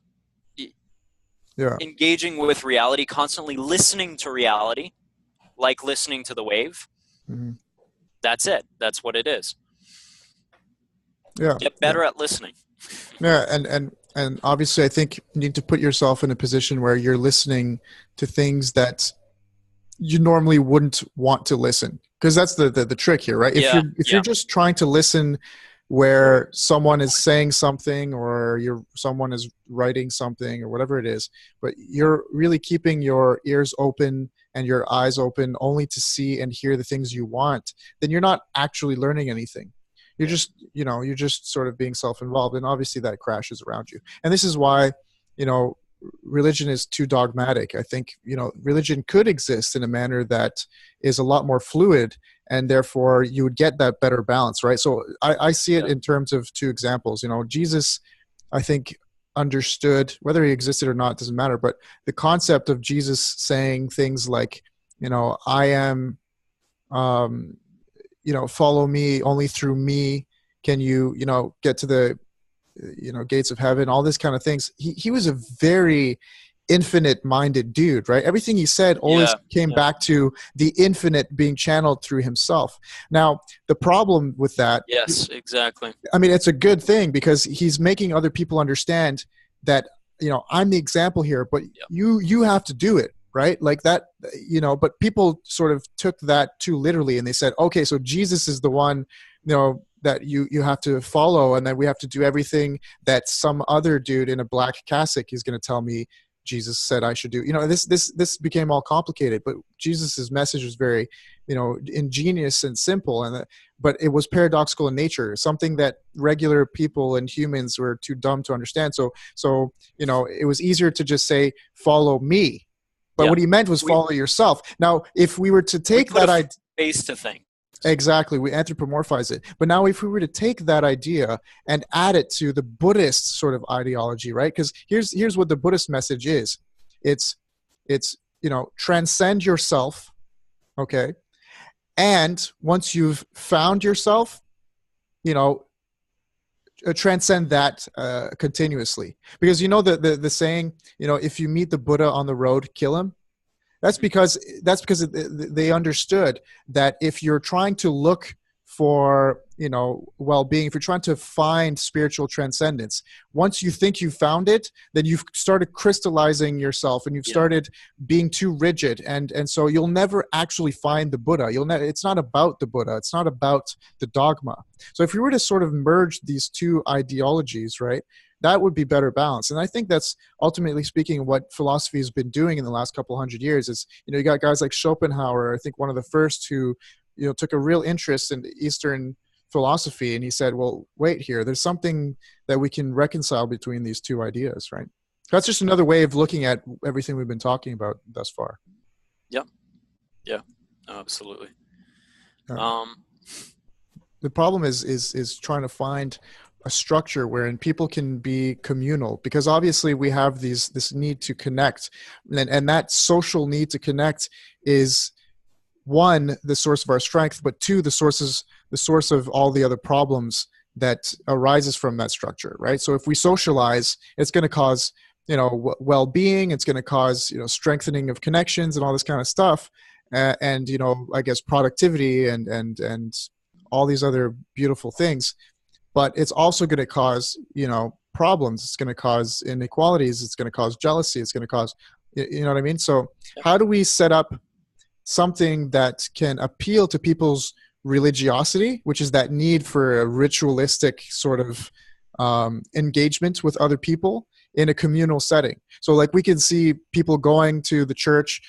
Yeah. engaging with reality, constantly listening to reality, like listening to the wave. Mhm. That's it. That's what it is. Yeah. Get Yeah. better at listening. Yeah. And obviously, I think you need to put yourself in a position where you're listening to things that you normally wouldn't want to listen, because that's the trick here, right? If Yeah, you're yeah, just trying to listen where someone is saying something, or someone is writing something, or whatever it is, but you're really keeping your ears open and your eyes open only to see and hear the things you want, then you're not actually learning anything. You're yeah, just, you're just sort of being self-involved, and obviously that crashes around you. And this is why, you know, religion is too dogmatic. I think, religion could exist in a manner that is a lot more fluid, and therefore you would get that better balance, right? So I see it yeah, in terms of two examples. Jesus, I think, understood, whether he existed or not doesn't matter, but the concept of Jesus saying things like, I am, um, follow me, only through me can you, get to the, gates of heaven, all this kind of things. He was a very infinite minded dude, right? Everything he said always yeah, came yeah. back to the infinite being channeled through himself. Now, the problem with that, Yes, exactly. I mean, it's a good thing, because he's making other people understand that, I'm the example here, but Yeah, you have to do it, right? Like that, but people sort of took that too literally, and they said, okay, so Jesus is the one, that you have to follow, and then we have to do everything that some other dude in a black cassock is going to tell me Jesus said I should do. This became all complicated, but Jesus's message was very, ingenious and simple, and but it was paradoxical in nature, something that regular people and humans were too dumb to understand. So it was easier to just say, follow me. But yeah. what he meant was We follow yourself. Now, if we were to we take put a that idea, face to things. exactly, we anthropomorphize it. But now if we were to take that idea and add it to the Buddhist sort of ideology, right? Because here's what the Buddhist message is. It's transcend yourself, okay? And once you've found yourself, you know, transcend that continuously. Because the saying, if you meet the Buddha on the road, kill him. That's because they understood that if you're trying to look for well-being, if you're trying to find spiritual transcendence, once you think you found it, then you've started crystallizing yourself, and you've Yeah, started being too rigid, and so you'll never actually find the Buddha. It's not about the Buddha. It's not about the dogma. So if you were to sort of merge these two ideologies, right, that would be better balance. And I think that's ultimately speaking what philosophy has been doing in the last couple hundred years. Is you got guys like Schopenhauer, I think one of the first who took a real interest in Eastern philosophy, and he said, well, wait here, there's something that we can reconcile between these two ideas, right? That's just another way of looking at everything we've been talking about thus far. yeah, yeah. Absolutely. uh, Um, the problem is trying to find a structure wherein people can be communal, because obviously we have this need to connect, and that social need to connect is, one, the source of our strength, but two, the source of all the other problems that arises from that structure, right? So if we socialize, it's going to cause well-being, it's going to cause strengthening of connections and all this kind of stuff, and I guess productivity and all these other beautiful things. But it's also going to cause problems. It's going to cause inequalities. It's going to cause jealousy. It's going to cause, you know what I mean? So yeah, how do we set up something that can appeal to people's religiosity, which is that need for a ritualistic sort of engagement with other people in a communal setting? So like we can see people going to the church,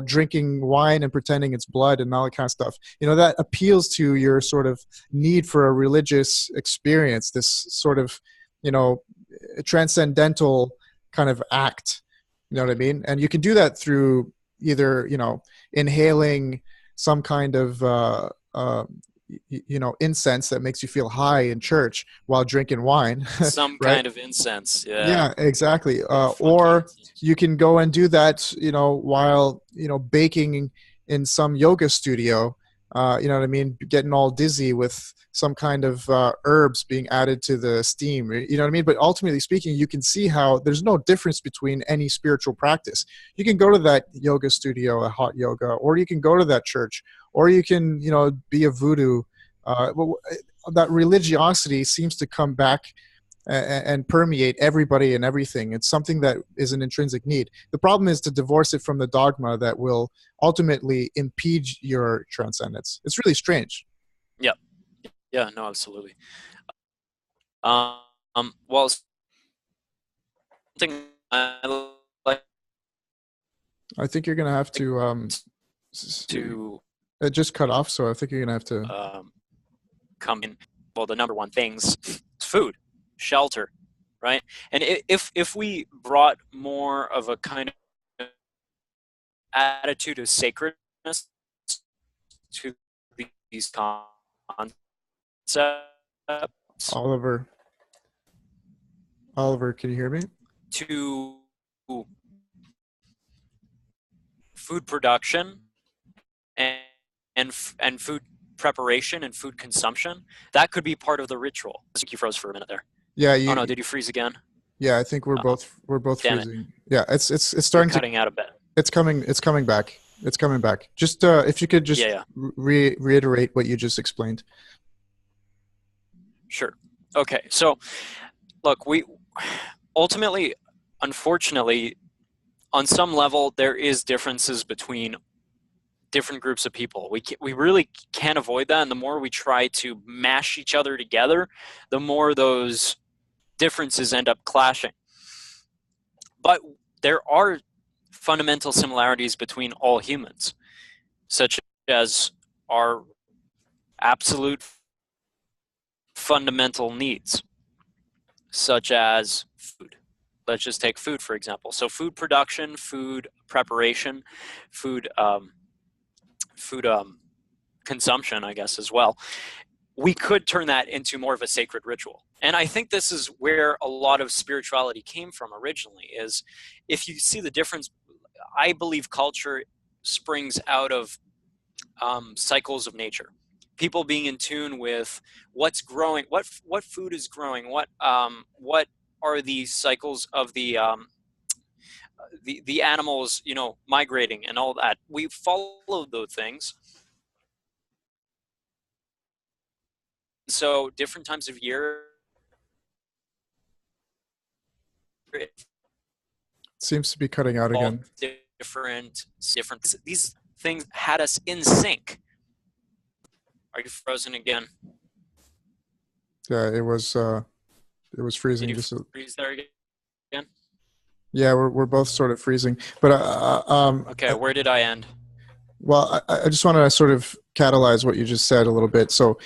drinking wine and pretending it's blood and all that kind of stuff. That appeals to your sort of need for a religious experience, this sort of, transcendental kind of act. You know what I mean? And you can do that through either, inhaling some kind of incense that makes you feel high in church while drinking wine. some Right? kind of incense. Yeah, Yeah, exactly. very funky Or incense. you can go and do that while baking in some yoga studio, You know what I mean? Getting all dizzy with some kind of herbs being added to the steam. You know what I mean? But ultimately speaking, you can see how there's no difference between any spiritual practice. You can go to that yoga studio, a hot yoga, or you can go to that church, or you can, you know, be a voodoo. That religiosity seems to come back and permeate everybody and everything. It's something that is an intrinsic need. The problem is to divorce it from the dogma that will ultimately impede your transcendence. It's really strange. Yeah. Yeah. No, absolutely. Well, something I like I think you're going to have to, to it just cut off. So I think you're going to have to, come in. Well, the number one things is food, shelter, right? And if we brought more of a kind of attitude of sacredness to these concepts, Oliver, can you hear me? to food production and and food preparation and food consumption, that could be part of the ritual. I think you froze for a minute there. Yeah, Oh no, did you freeze again? yeah, I think we're both Damn it. freezing. Yeah, it's You're starting to, cutting out a bit. it's coming back. It's coming back. Just if you could just Yeah. reiterate what you just explained. Sure. Okay. So, look, we ultimately, unfortunately, on some level, there is differences between different groups of people. We really can't avoid that, and the more we try to mash each other together, the more those differences end up clashing. But there are fundamental similarities between all humans, such as our absolute fundamental needs, such as food. Let's just take food, for example. So food production, food preparation, food consumption, I guess, as well. We could turn that into more of a sacred ritual. And I think this is where a lot of spirituality came from originally, is if you see the difference, I believe culture springs out of cycles of nature. People being in tune with what's growing, what food is growing, what are the cycles of the animals, you know, migrating and all that. We follow those things. So different times of year, it Seems to be cutting out involved again. different. These things had us in sync. Are you frozen again? Yeah, it was Did freezing you just freeze there again? yeah, we're both sort of freezing. But Okay, where did I end? well, I just want to sort of catalyze what you just said a little bit. So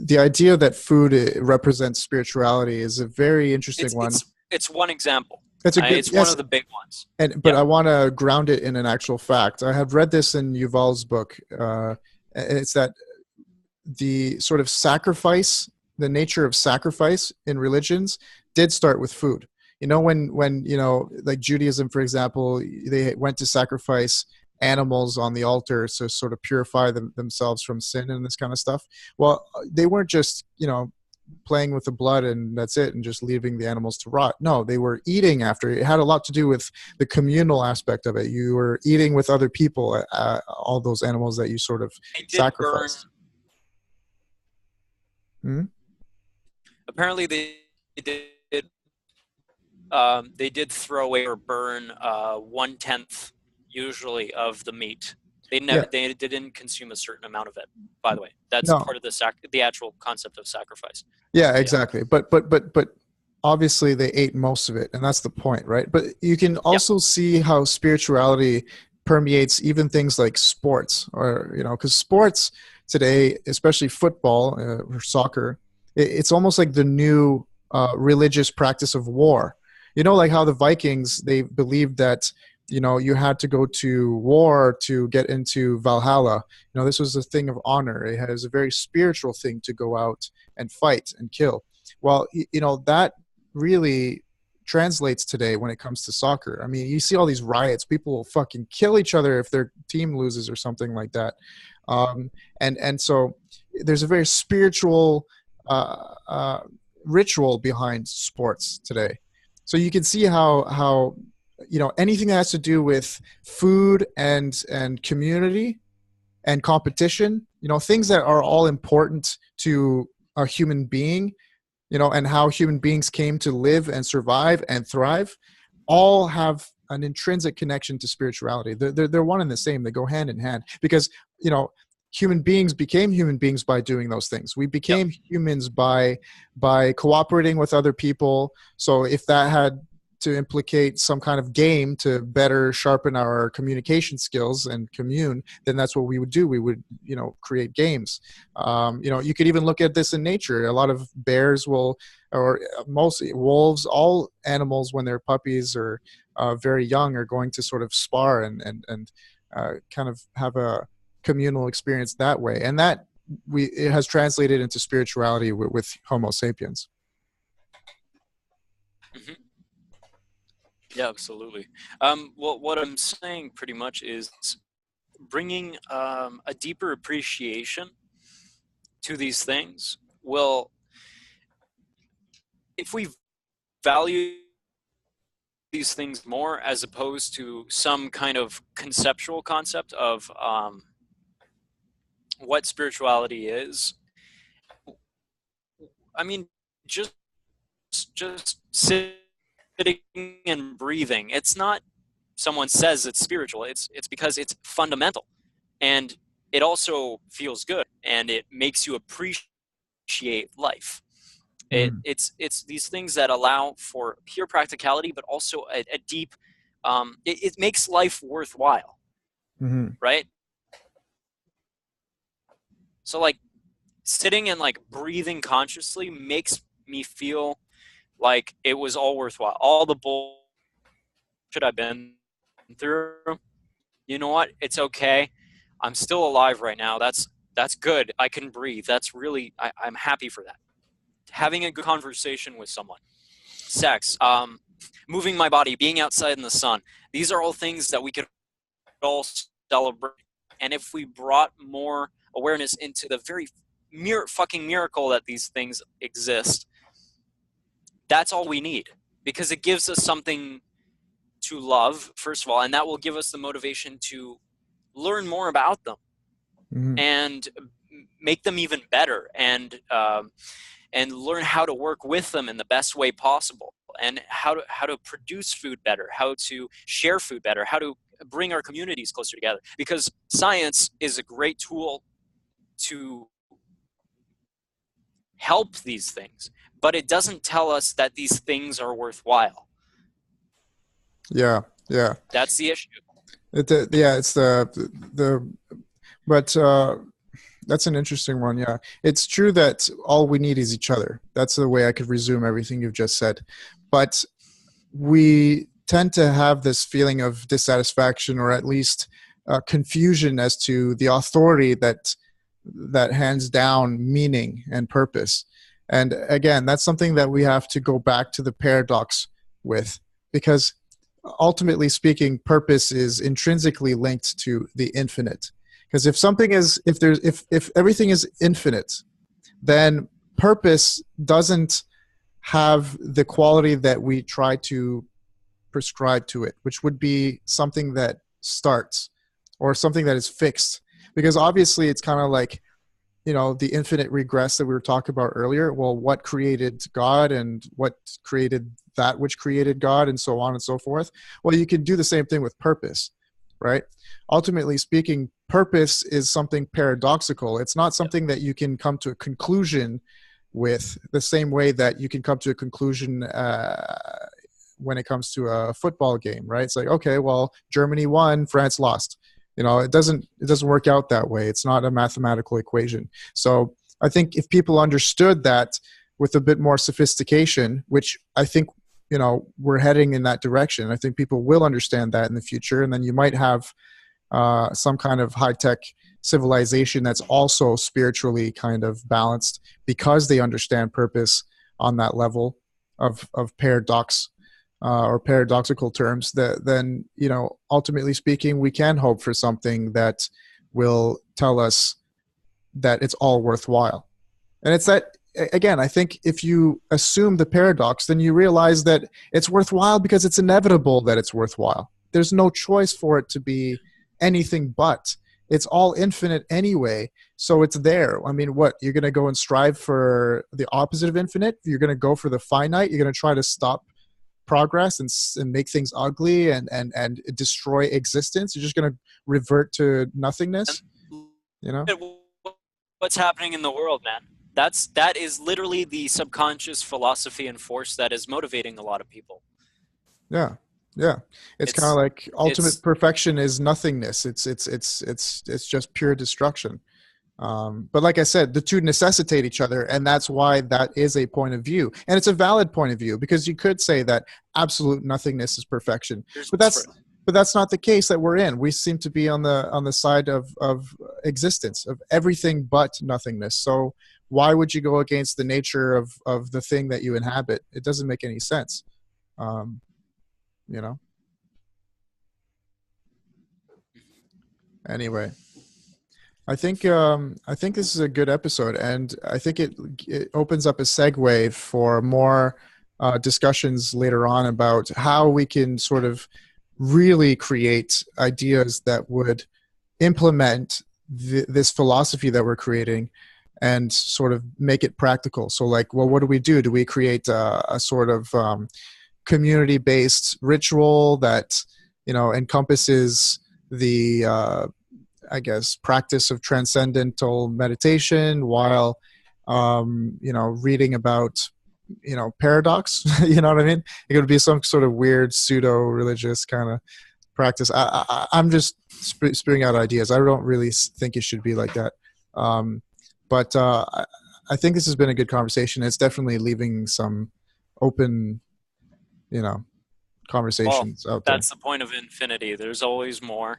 the idea that food represents spirituality is a very interesting It's one. it's one example. It's a good, It's one yes, of the big ones. but Yeah. I want to ground it in an actual fact. I have read this in Yuval's book. It's that the sort of sacrifice, the nature of sacrifice in religions did start with food. You know, when you know, like Judaism, for example, they went to sacrifice animals on the altar to sort of purify themselves from sin and this kind of stuff. Well, they weren't just, you know, playing with the blood and that's it and just leaving the animals to rot. No, they were eating after. It had a lot to do with the communal aspect of it. You were eating with other people, all those animals that you sort of They did burn. sacrificed. Hmm? Apparently, they did throw away or burn 1/10 usually of the meat. Yeah. They didn't consume a certain amount of it. By the way, that's No. part of the actual concept of sacrifice. Yeah, Yeah. exactly. But obviously they ate most of it, and that's the point, right? But you can Yeah. also see how spirituality permeates even things like sports, or you know, because sports today, especially football or soccer, it's almost like the new religious practice of war. You know, like how the Vikings, they believed that, you know, you had to go to war to get into Valhalla. You know, this was a thing of honor. It was a very spiritual thing to go out and fight and kill. Well, you know, that really translates today when it comes to soccer. I mean, you see all these riots. People will fucking kill each other if their team loses or something like that. Um, and so there's a very spiritual ritual behind sports today. So you can see how anything that has to do with food and community and competition, things that are all important to a human being, and how human beings came to live and survive and thrive, all have an intrinsic connection to spirituality. They're one and the same. They go hand in hand because, human beings became human beings by doing those things. We became humans by cooperating with other people. So if that had to implicate some kind of game to better sharpen our communication skills and commune, then that's what we would do. We would, create games. You could even look at this in nature. A lot of bears will, or mostly wolves, all animals when they're puppies or very young are going to sort of spar and kind of have a communal experience that way. And that it has translated into spirituality with Homo sapiens. Mm-hmm. Yeah, absolutely. Well, what I'm saying pretty much is bringing a deeper appreciation to these things. Well, if we value these things more as opposed to some kind of conceptual concept of what spirituality is, I mean, just sitting and breathing. It's not someone says it's spiritual. It's because it's fundamental, and it also feels good, and it makes you appreciate life. It's these things that allow for pure practicality, but also a deep. It makes life worthwhile, right? So like sitting and like breathing consciously makes me feel like it was all worthwhile. All the bullshit I've been through, you know what? It's okay. I'm still alive right now. That's good. I can breathe. That's really, I'm happy for that. Having a good conversation with someone, sex, moving my body, being outside in the sun. These are all things that we could all celebrate. And if we brought more awareness into the very fucking miracle that these things exist, that's all we need, because it gives us something to love, first of all, and that will give us the motivation to learn more about them and make them even better, and learn how to work with them in the best way possible, and how to produce food better, how to share food better, how to bring our communities closer together. Because science is a great tool to help these things, but it doesn't tell us that these things are worthwhile. Yeah. That's the issue. But that's an interesting one. Yeah, it's true that all we need is each other. That's the way I could resume everything you've just said. But we tend to have this feeling of dissatisfaction, or at least confusion as to the authority that hands down meaning and purpose. And again, that's something that we have to go back to the paradox with, because ultimately speaking, purpose is intrinsically linked to the infinite. Because if everything is infinite, then purpose doesn't have the quality that we try to prescribe to it, which would be something that starts or something that is fixed. Because obviously it's kind of like, the infinite regress that we were talking about earlier. Well, what created God and what created that which created God, and so on and so forth. Well, you can do the same thing with purpose, right? Ultimately speaking, purpose is something paradoxical. It's not something that you can come to a conclusion with the same way that you can come to a conclusion when it comes to a football game, right? It's like, okay, well, Germany won, France lost. It doesn't work out that way. It's not a mathematical equation. So I think if people understood that with a bit more sophistication, which I think, we're heading in that direction, I think people will understand that in the future. And then you might have some kind of high-tech civilization that's also spiritually kind of balanced, because they understand purpose on that level of paradox. or paradoxical terms, then ultimately speaking, we can hope for something that will tell us that it's all worthwhile. And it's that, again, I think if you assume the paradox, then you realize that it's worthwhile because it's inevitable that it's worthwhile. There's no choice for it to be anything but. It's all infinite anyway, so it's there. I mean, what, you're going to go and strive for the opposite of infinite? You're going to go for the finite? You're going to try to stop progress and make things ugly and destroy existence? You're just going to revert to nothingness, you know? What's happening in the world, man? That is literally the subconscious philosophy and force that is motivating a lot of people. Yeah, yeah. It's kind of like ultimate perfection is nothingness. It's just pure destruction. But like I said, the two necessitate each other, and that's why that is a point of view, and it's a valid point of view, because you could say that absolute nothingness is perfection, but that's not the case that we're in. We seem to be on the side of existence, of everything but nothingness. So why would you go against the nature of the thing that you inhabit? It doesn't make any sense. You know. Anyway. I think this is a good episode, and I think it opens up a segue for more discussions later on about how we can sort of really create ideas that would implement this philosophy that we're creating and sort of make it practical. So, like, well, what do we do? Do we create a sort of community-based ritual that encompasses the I guess, practice of transcendental meditation while, reading about, paradox? You know what I mean? It would be some sort of weird pseudo-religious kind of practice. I'm just spitting out ideas. I don't really think it should be like that. But I think this has been a good conversation. It's definitely leaving some open, conversations out there. That's the point of infinity. There's always more.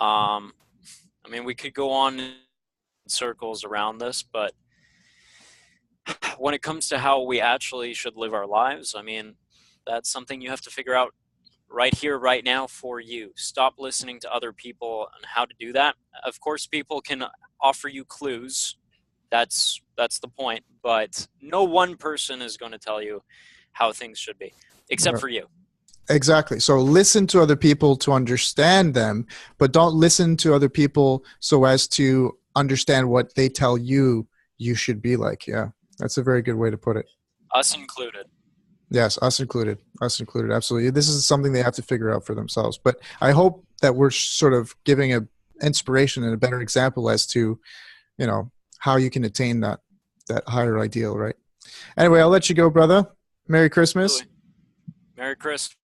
I mean, we could go on in circles around this, but when it comes to how we actually should live our lives, I mean, that's something you have to figure out right here, right now for you. Stop listening to other people on how to do that. Of course, people can offer you clues. That's the point. But no one person is going to tell you how things should be, except for you. Exactly. So listen to other people to understand them, but don't listen to other people so as to understand what they tell you should be like. Yeah, that's a very good way to put it. Us included. Yes, us included. Us included. Absolutely. This is something they have to figure out for themselves. But I hope that we're sort of giving a inspiration and a better example as to, how you can attain that higher ideal, right? Anyway, I'll let you go, brother. Merry Christmas. Absolutely. Merry Christmas.